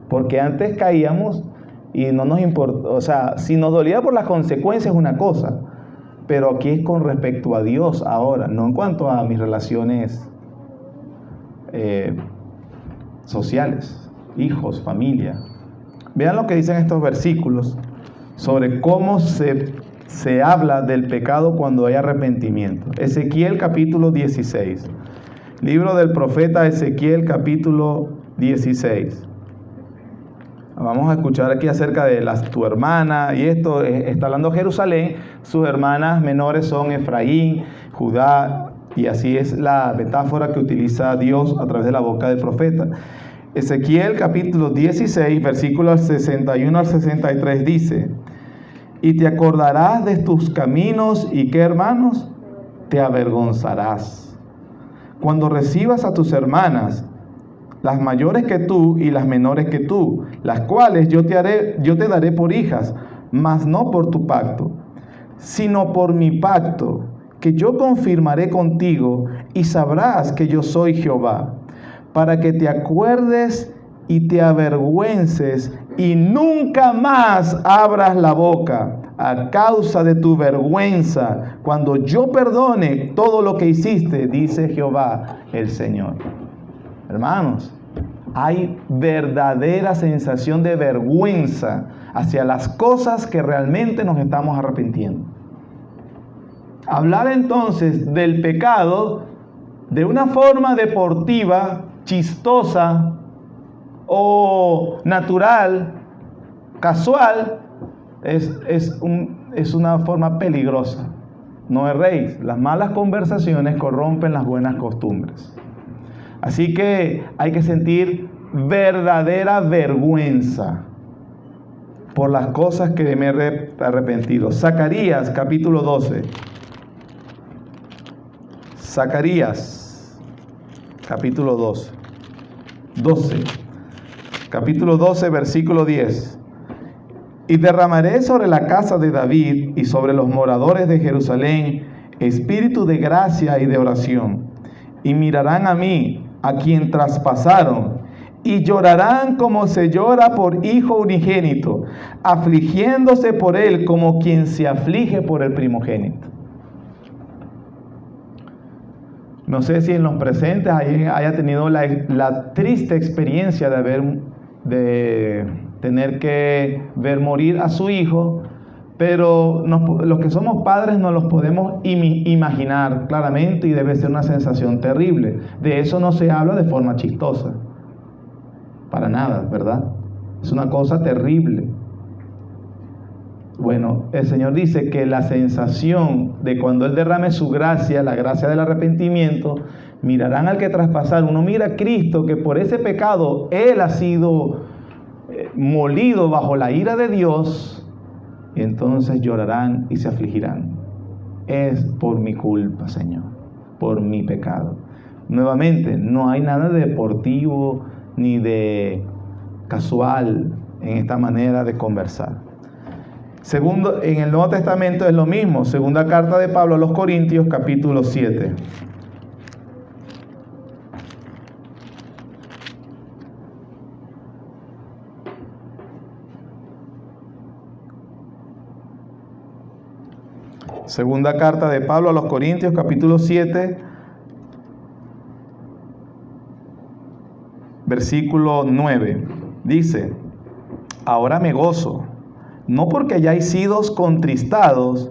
S1: Porque antes caíamos y no nos importa, o sea, si nos dolía por las consecuencias es una cosa, pero aquí es con respecto a Dios ahora, no en cuanto a mis relaciones sociales, hijos, familia. Vean lo que dicen estos versículos sobre cómo se habla del pecado cuando hay arrepentimiento. Ezequiel capítulo 16. Libro del profeta Ezequiel capítulo 16. Vamos a escuchar aquí acerca de tu hermana, y esto está hablando Jerusalén. Sus hermanas menores son Efraín, Judá, y así es la metáfora que utiliza Dios a través de la boca del profeta. Ezequiel capítulo 16, versículos 61 al 63 dice: y te acordarás de tus caminos, y ¿qué, hermanos? Te avergonzarás. Cuando recibas a tus hermanas, las mayores que tú y las menores que tú, las cuales yo te daré por hijas, mas no por tu pacto, sino por mi pacto, que yo confirmaré contigo, y sabrás que yo soy Jehová, para que te acuerdes y te avergüences, y nunca más abras la boca a causa de tu vergüenza, cuando yo perdone todo lo que hiciste, dice Jehová el Señor. Hermanos, hay verdadera sensación de vergüenza hacia las cosas que realmente nos estamos arrepintiendo. Hablar entonces del pecado de una forma deportiva, chistosa o natural, casual, es una forma peligrosa. No erréis, las malas conversaciones corrompen las buenas costumbres. Así que hay que sentir verdadera vergüenza por las cosas que me he arrepentido. Zacarías capítulo 12. Zacarías capítulo 12. Capítulo 12, versículo 10. Y derramaré sobre la casa de David y sobre los moradores de Jerusalén espíritu de gracia y de oración. Y mirarán a mí, a quien traspasaron, y llorarán como se llora por hijo unigénito, afligiéndose por él como quien se aflige por el primogénito. No sé si en los presentes haya tenido la triste experiencia de tener que ver morir a su hijo, pero los que somos padres nos los podemos imaginar claramente, y debe ser una sensación terrible. De eso no se habla de forma chistosa, para nada, ¿verdad? Es una cosa terrible. Bueno, el Señor dice que la sensación de cuando Él derrame su gracia, la gracia del arrepentimiento, mirarán al que traspasaron. Uno mira a Cristo, que por ese pecado Él ha sido molido bajo la ira de Dios, y entonces llorarán y se afligirán. Es por mi culpa, Señor, por mi pecado. Nuevamente, no hay nada de deportivo ni de casual en esta manera de conversar. Segundo, en el Nuevo Testamento es lo mismo. Segunda carta de Pablo a los Corintios, capítulo 7. Segunda carta de Pablo a los Corintios, capítulo 7, versículo 9. Dice: ahora me gozo, no porque hayáis sido contristados,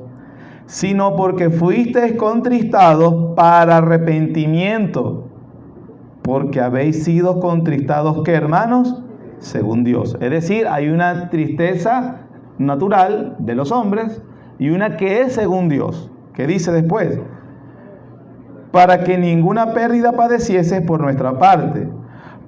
S1: sino porque fuisteis contristados para arrepentimiento, porque habéis sido contristados, ¿qué, hermanos? Según Dios. Es decir, hay una tristeza natural de los hombres y una que es según Dios. ¿Qué dice después? para que ninguna pérdida padeciese por nuestra parte.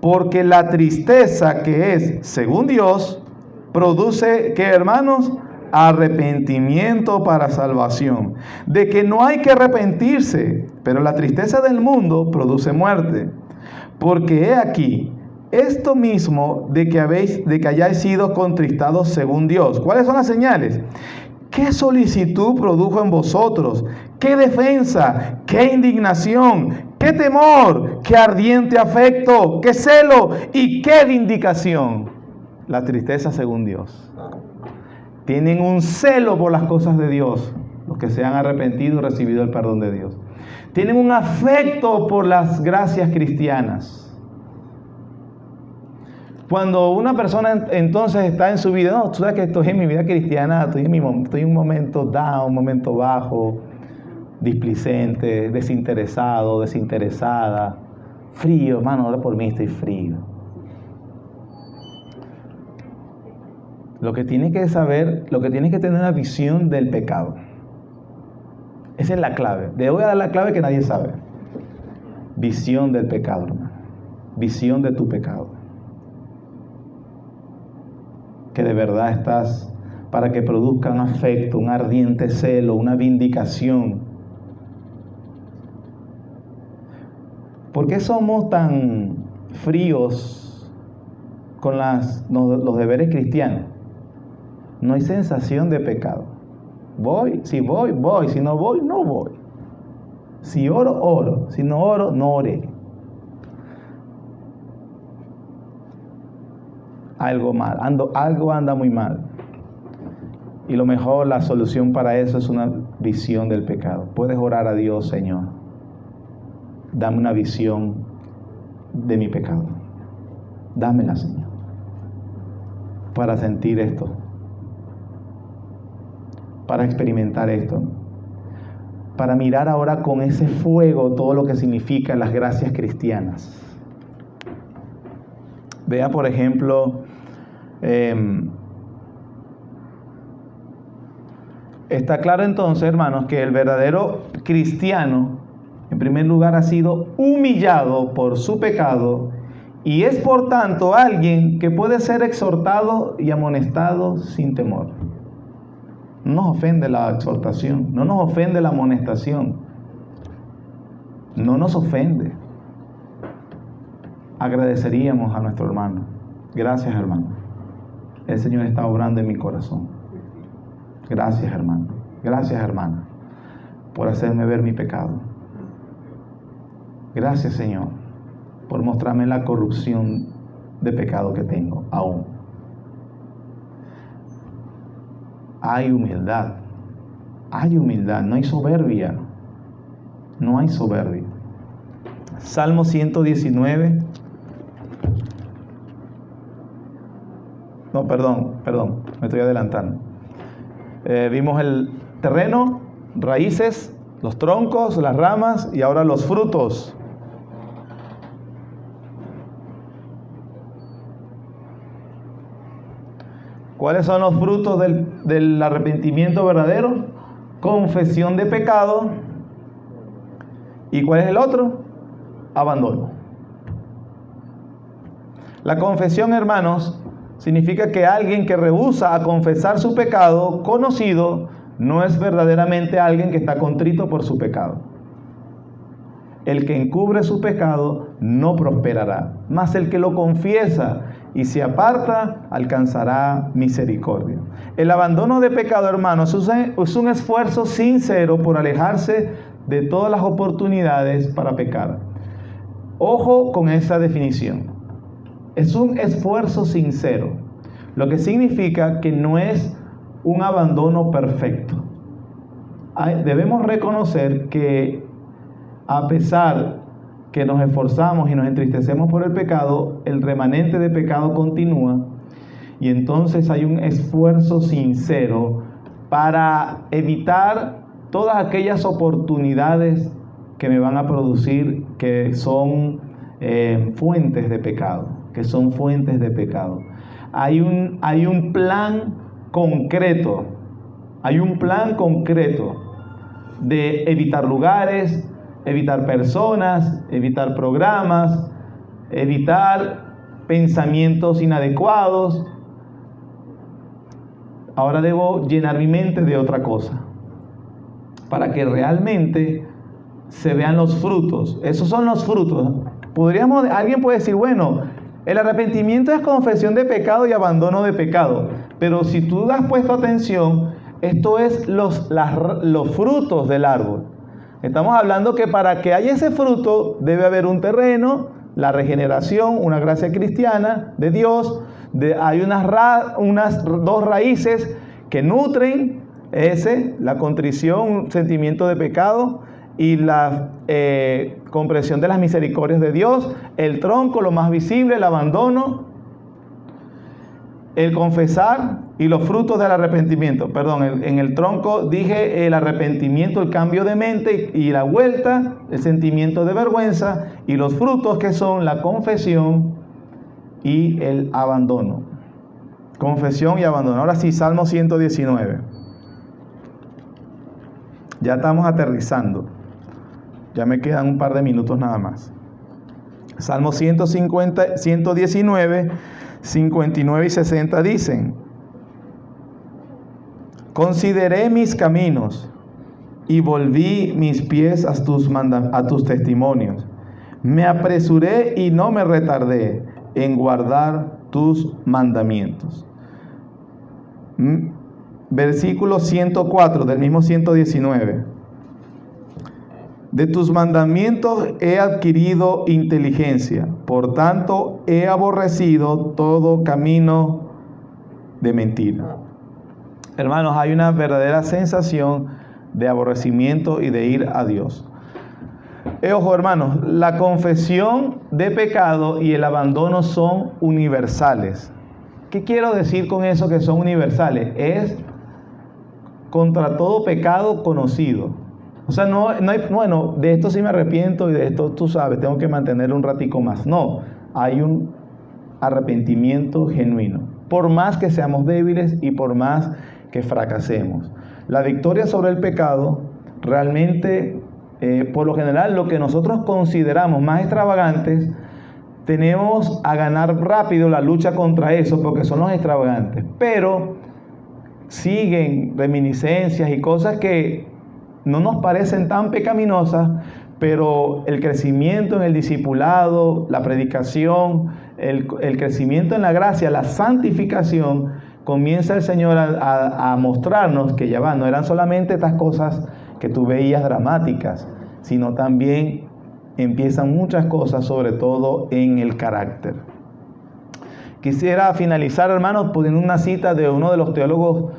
S1: Porque la tristeza que es, según Dios, produce, ¿qué, hermanos? Arrepentimiento para salvación. De que no hay que arrepentirse, pero la tristeza del mundo produce muerte. Porque he aquí, esto mismo de que hayáis sido contristados según Dios. ¿Cuáles son las señales? ¿Qué solicitud produjo en vosotros? ¿Qué defensa? ¿Qué indignación? ¿Qué temor? ¿Qué ardiente afecto? ¿Qué celo? ¿Y qué vindicación? La tristeza según Dios. Tienen un celo por las cosas de Dios, los que se han arrepentido y recibido el perdón de Dios. Tienen un afecto por las gracias cristianas. Cuando una persona entonces está en su vida, no, tú sabes que estoy en mi vida cristiana, estoy en un momento down, un momento bajo, displicente, desinteresado, desinteresada, frío, hermano, ora por mí, estoy frío. Lo que tiene que saber, lo que tiene que tener una visión del pecado. Esa es la clave. Le voy a dar la clave que nadie sabe. Visión del pecado, hermano. Visión de tu pecado. Que de verdad estás para que produzca un afecto, un ardiente celo, una vindicación. ¿Por qué somos tan fríos con los deberes cristianos? No hay sensación de pecado. Voy, si voy, voy. Si no voy, no voy. Si oro, oro. Si no oro, no oré. Algo mal, algo anda muy mal. Y lo mejor, la solución para eso es una visión del pecado. Puedes orar a Dios, Señor, dame una visión de mi pecado. Dámela, Señor, para sentir esto, para experimentar esto, para mirar ahora con ese fuego todo lo que significan las gracias cristianas. Vea, por ejemplo, está claro entonces, hermanos, que el verdadero cristiano, en primer lugar, ha sido humillado por su pecado y es, por tanto, alguien que puede ser exhortado y amonestado sin temor. No nos ofende la exhortación, no nos ofende la amonestación, no nos ofende. Agradeceríamos a nuestro hermano. Gracias, hermano. El Señor está obrando en mi corazón. Gracias, hermano. Gracias, hermana, por hacerme ver mi pecado. Gracias, Señor, por mostrarme la corrupción de pecado que tengo aún. Hay humildad, no hay soberbia, no hay soberbia. Salmo 119. No, perdón, me estoy adelantando. Vimos el terreno, raíces, los troncos, las ramas y ahora los frutos. ¿Cuáles son los frutos del arrepentimiento verdadero? Confesión de pecado. ¿Y cuál es el otro? Abandono. La confesión, hermanos, significa que alguien que rehúsa a confesar su pecado conocido no es verdaderamente alguien que está contrito por su pecado. El que encubre su pecado no prosperará, mas el que lo confiesa y se aparta alcanzará misericordia. El abandono de pecado, hermanos, es un esfuerzo sincero por alejarse de todas las oportunidades para pecar. Ojo con esa definición. Es un esfuerzo sincero, lo que significa que no es un abandono perfecto. Debemos reconocer que a pesar que nos esforzamos y nos entristecemos por el pecado, el remanente de pecado continúa y entonces hay un esfuerzo sincero para evitar todas aquellas oportunidades que me van a producir que son fuentes de pecado. Hay un plan concreto, de evitar lugares, evitar personas, evitar programas, evitar pensamientos inadecuados. Ahora debo llenar mi mente de otra cosa, para que realmente se vean los frutos. Esos son los frutos. Alguien puede decir, bueno, el arrepentimiento es confesión de pecado y abandono de pecado. Pero si tú has puesto atención, esto es los frutos del árbol. Estamos hablando que para que haya ese fruto debe haber un terreno, la regeneración, una gracia cristiana de Dios. Hay unas dos raíces que nutren la contrición, un sentimiento de pecado y la comprensión de las misericordias de Dios. El tronco, lo más visible, el abandono, el confesar y los frutos del arrepentimiento. Perdón, en el tronco dije el arrepentimiento, el cambio de mente y la vuelta, el sentimiento de vergüenza, y los frutos que son la confesión y el abandono. Confesión y abandono. Ahora sí, Salmo 119. Ya estamos aterrizando. Ya me quedan un par de minutos nada más. Salmo 119, 59 y 60 dicen: consideré mis caminos y volví mis pies a tus testimonios. Me apresuré y no me retardé en guardar tus mandamientos. Versículo 104 del mismo 119. De tus mandamientos he adquirido inteligencia, por tanto he aborrecido todo camino de mentira. Hermanos, hay una verdadera sensación de aborrecimiento y de ir a Dios. Ojo, hermanos, la confesión de pecado y el abandono son universales. ¿Qué quiero decir con eso que son universales? Es contra todo pecado conocido. O sea, no hay, bueno, de esto sí me arrepiento y de esto, tú sabes, tengo que mantenerlo un ratico más. No, hay un arrepentimiento genuino. Por más que seamos débiles y por más que fracasemos. La victoria sobre el pecado, realmente, por lo general, lo que nosotros consideramos más extravagantes, tenemos a ganar rápido la lucha contra eso porque son los extravagantes. Pero siguen reminiscencias y cosas que no nos parecen tan pecaminosas, pero el crecimiento en el discipulado, la predicación, el crecimiento en la gracia, la santificación, comienza el Señor a mostrarnos que ya va, no eran solamente estas cosas que tú veías dramáticas, sino también empiezan muchas cosas, sobre todo en el carácter. Quisiera finalizar, hermanos, poniendo una cita de uno de los teólogos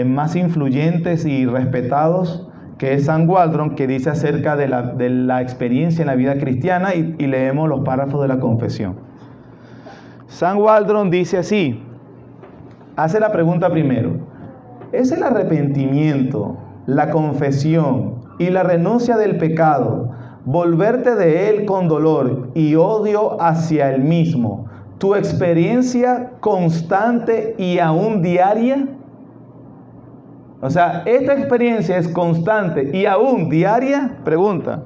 S1: más influyentes y respetados, que es Sam Waldron, que dice acerca de la experiencia en la vida cristiana, y leemos los párrafos de la confesión. Sam Waldron dice así, hace la pregunta primero: ¿es el arrepentimiento, la confesión y la renuncia del pecado, volverte de él con dolor y odio hacia él mismo, tu experiencia constante y aún diaria? O sea, ¿esta experiencia es constante y aún diaria? Pregunta.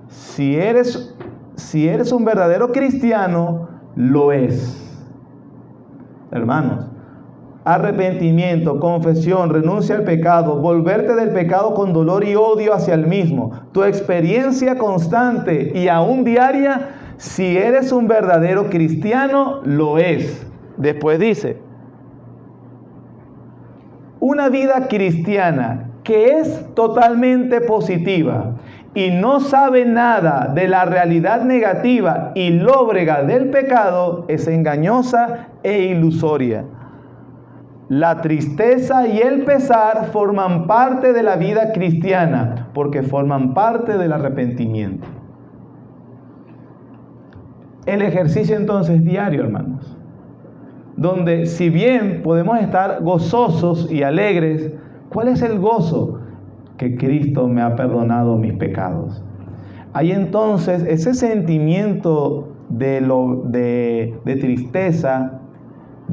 S1: Si eres un verdadero cristiano, lo es. Hermanos, arrepentimiento, confesión, renuncia al pecado, volverte del pecado con dolor y odio hacia el mismo, tu experiencia constante y aún diaria. Si eres un verdadero cristiano, lo es. Después dice, una vida cristiana que es totalmente positiva y no sabe nada de la realidad negativa y lóbrega del pecado es engañosa e ilusoria. La tristeza y el pesar forman parte de la vida cristiana porque forman parte del arrepentimiento. El ejercicio entonces diario, hermanos, donde si bien podemos estar gozosos y alegres, ¿cuál es el gozo? Que Cristo me ha perdonado mis pecados. Hay entonces ese sentimiento de tristeza,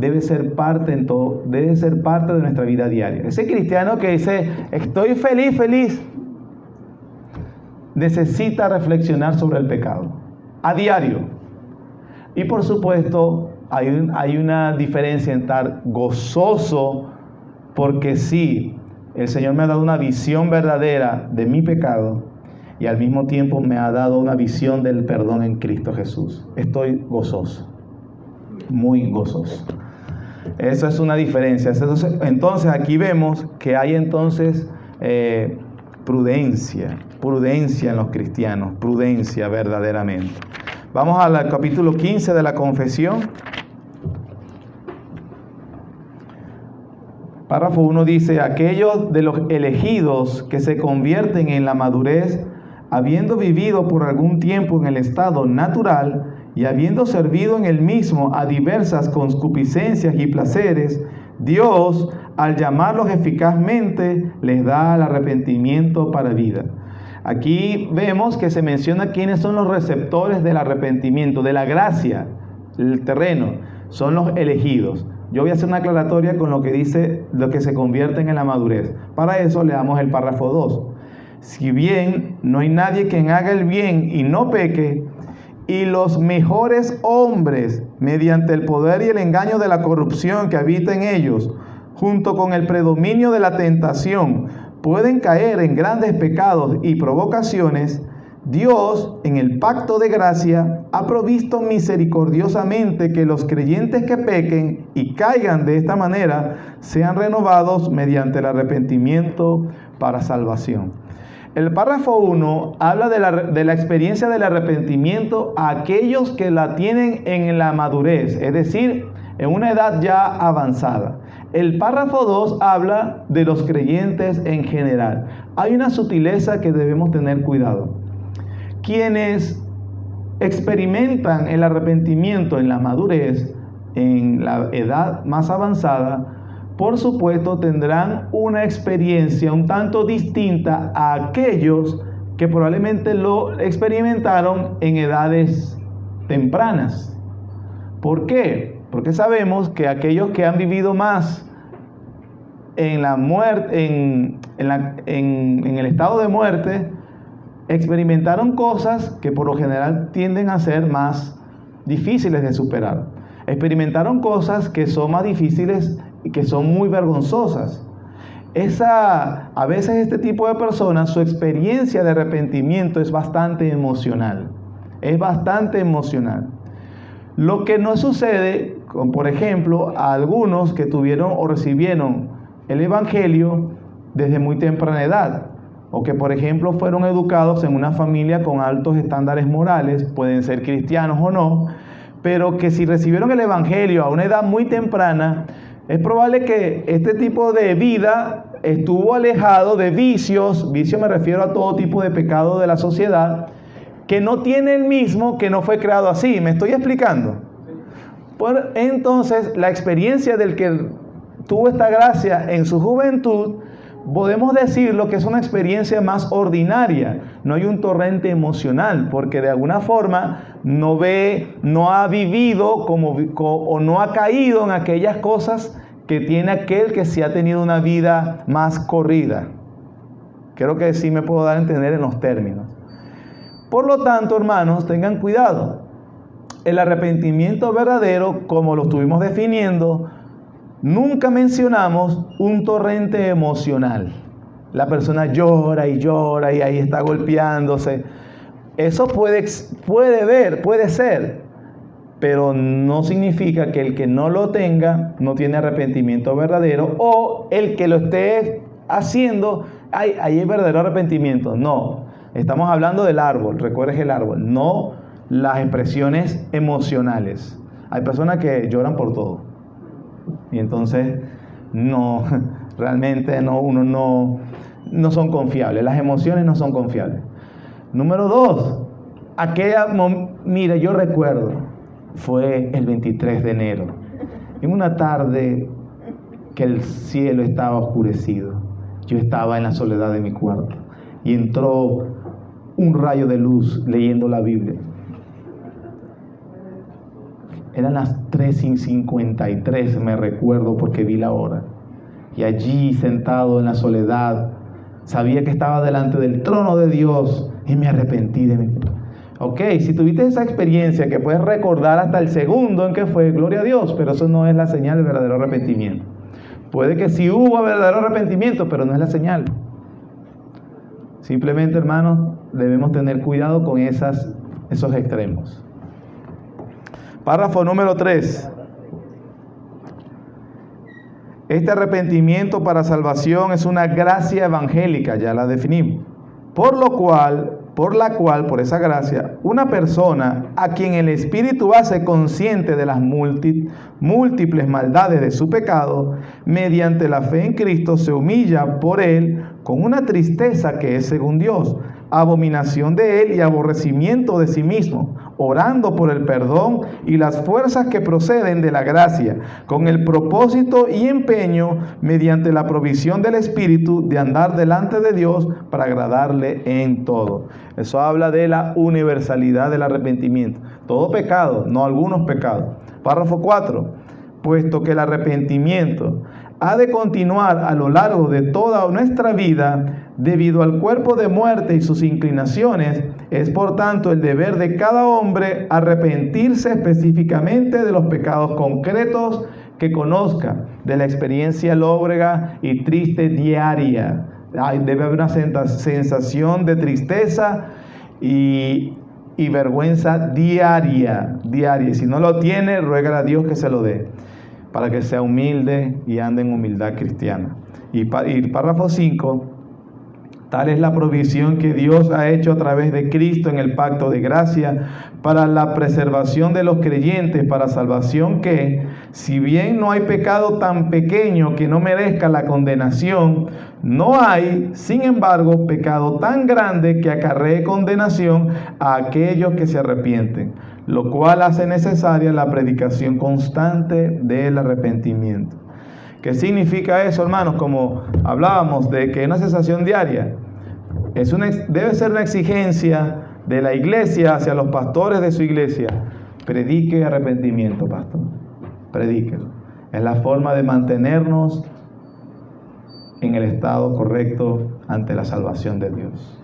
S1: debe ser parte de nuestra vida diaria. Ese cristiano que dice, estoy feliz, necesita reflexionar sobre el pecado a diario. Y por supuesto, hay una diferencia en estar gozoso, porque sí, el Señor me ha dado una visión verdadera de mi pecado y al mismo tiempo me ha dado una visión del perdón en Cristo Jesús. Estoy gozoso, muy gozoso. Eso es una diferencia. Entonces aquí vemos que hay entonces prudencia en los cristianos, prudencia verdaderamente. Vamos al capítulo 15 de la Confesión. Párrafo 1 dice, aquellos de los elegidos que se convierten en la madurez, habiendo vivido por algún tiempo en el estado natural y habiendo servido en el mismo a diversas concupiscencias y placeres, Dios, al llamarlos eficazmente, les da el arrepentimiento para vida. Aquí vemos que se menciona quiénes son los receptores del arrepentimiento, de la gracia, el terreno, son los elegidos. Yo voy a hacer una aclaratoria con lo que dice lo que se convierten en la madurez. Para eso leamos el párrafo 2. Si bien no hay nadie quien haga el bien y no peque, y los mejores hombres, mediante el poder y el engaño de la corrupción que habita en ellos, junto con el predominio de la tentación, pueden caer en grandes pecados y provocaciones, Dios, en el pacto de gracia, ha provisto misericordiosamente que los creyentes que pequen y caigan de esta manera sean renovados mediante el arrepentimiento para salvación. El párrafo 1 habla de la experiencia del arrepentimiento a aquellos que la tienen en la madurez, es decir, en una edad ya avanzada. El párrafo 2 habla de los creyentes en general. Hay una sutileza que debemos tener cuidado. Quienes experimentan el arrepentimiento en la madurez, en la edad más avanzada, por supuesto tendrán una experiencia un tanto distinta a aquellos que probablemente lo experimentaron en edades tempranas. ¿Por qué? Porque sabemos que aquellos que han vivido más en la muerte, en el estado de muerte, experimentaron cosas que por lo general tienden a ser más difíciles de superar. Experimentaron cosas que son más difíciles y que son muy vergonzosas. A veces este tipo de personas, su experiencia de arrepentimiento es bastante emocional. Es bastante emocional. Lo que no sucede, por ejemplo, a algunos que tuvieron o recibieron el Evangelio desde muy temprana edad, o que por ejemplo fueron educados en una familia con altos estándares morales, pueden ser cristianos o no, pero que si recibieron el Evangelio a una edad muy temprana, es probable que este tipo de vida estuvo alejado de vicios me refiero a todo tipo de pecado de la sociedad, que no tiene el mismo, que no fue creado así. ¿Me estoy explicando? Entonces, la experiencia del que tuvo esta gracia en su juventud, podemos decir lo que es una experiencia más ordinaria. No hay un torrente emocional, porque de alguna forma no ha vivido o no ha caído en aquellas cosas que tiene aquel que sí ha tenido una vida más corrida. Creo que sí me puedo dar a entender en los términos. Por lo tanto, hermanos, tengan cuidado. El arrepentimiento verdadero, como lo estuvimos definiendo, nunca mencionamos un torrente emocional. La persona llora y ahí está golpeándose. Eso puede ser, pero no significa que el que no lo tenga no tiene arrepentimiento verdadero, o el que lo esté haciendo, ahí hay verdadero arrepentimiento. No, estamos hablando del árbol, recuerdes el árbol, no las expresiones emocionales. Hay personas que lloran por todo. Y entonces realmente no son confiables. Las emociones no son confiables. Número 2, mira, yo recuerdo, fue el 23 de enero, en una tarde que el cielo estaba oscurecido. Yo estaba en la soledad de mi cuarto y entró un rayo de luz leyendo la Biblia. Eran las 3:53, me recuerdo porque vi la hora. Y allí sentado en la soledad, sabía que estaba delante del trono de Dios y me arrepentí de mí. Ok, si tuviste esa experiencia que puedes recordar hasta el segundo en que fue, gloria a Dios, pero eso no es la señal del verdadero arrepentimiento. Puede que sí hubo verdadero arrepentimiento, pero no es la señal. Simplemente, hermanos, debemos tener cuidado con esos extremos. Párrafo número 3. Este arrepentimiento para salvación es una gracia evangélica, ya la definimos. Por la cual, esa gracia, una persona a quien el Espíritu hace consciente de las múltiples maldades de su pecado, mediante la fe en Cristo se humilla por él con una tristeza que es según Dios, abominación de él y aborrecimiento de sí mismo, orando por el perdón y las fuerzas que proceden de la gracia, con el propósito y empeño, mediante la provisión del Espíritu, de andar delante de Dios para agradarle en todo. Eso habla de la universalidad del arrepentimiento. Todo pecado, no algunos pecados. Párrafo 4. Puesto que el arrepentimiento ha de continuar a lo largo de toda nuestra vida, debido al cuerpo de muerte y sus inclinaciones, es por tanto el deber de cada hombre arrepentirse específicamente de los pecados concretos que conozca, de la experiencia lóbrega y triste diaria. Debe haber una sensación de tristeza y vergüenza diaria. Y si no lo tiene, ruega a Dios que se lo dé, para que sea humilde y ande en humildad cristiana. Y párrafo 5. Tal es la provisión que Dios ha hecho a través de Cristo en el pacto de gracia para la preservación de los creyentes, para salvación que, si bien no hay pecado tan pequeño que no merezca la condenación, no hay, sin embargo, pecado tan grande que acarree condenación a aquellos que se arrepienten, lo cual hace necesaria la predicación constante del arrepentimiento. ¿Qué significa eso, hermanos? Como hablábamos de que es una sensación diaria, debe ser una exigencia de la iglesia hacia los pastores de su iglesia. Predique arrepentimiento, pastor. Predíquelo. Es la forma de mantenernos en el estado correcto ante la salvación de Dios.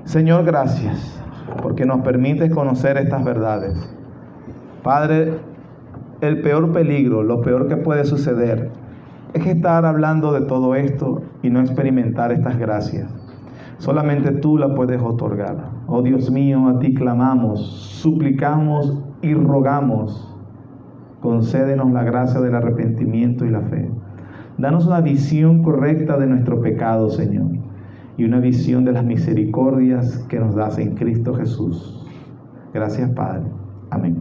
S1: Señor, gracias, porque nos permites conocer estas verdades. Padre, el peor peligro, lo peor que puede suceder, es estar hablando de todo esto y no experimentar estas gracias. Solamente tú la puedes otorgar. Oh Dios mío, a ti clamamos, suplicamos y rogamos. Concédenos la gracia del arrepentimiento y la fe. Danos una visión correcta de nuestro pecado, Señor, y una visión de las misericordias que nos das en Cristo Jesús. Gracias, Padre. Amén.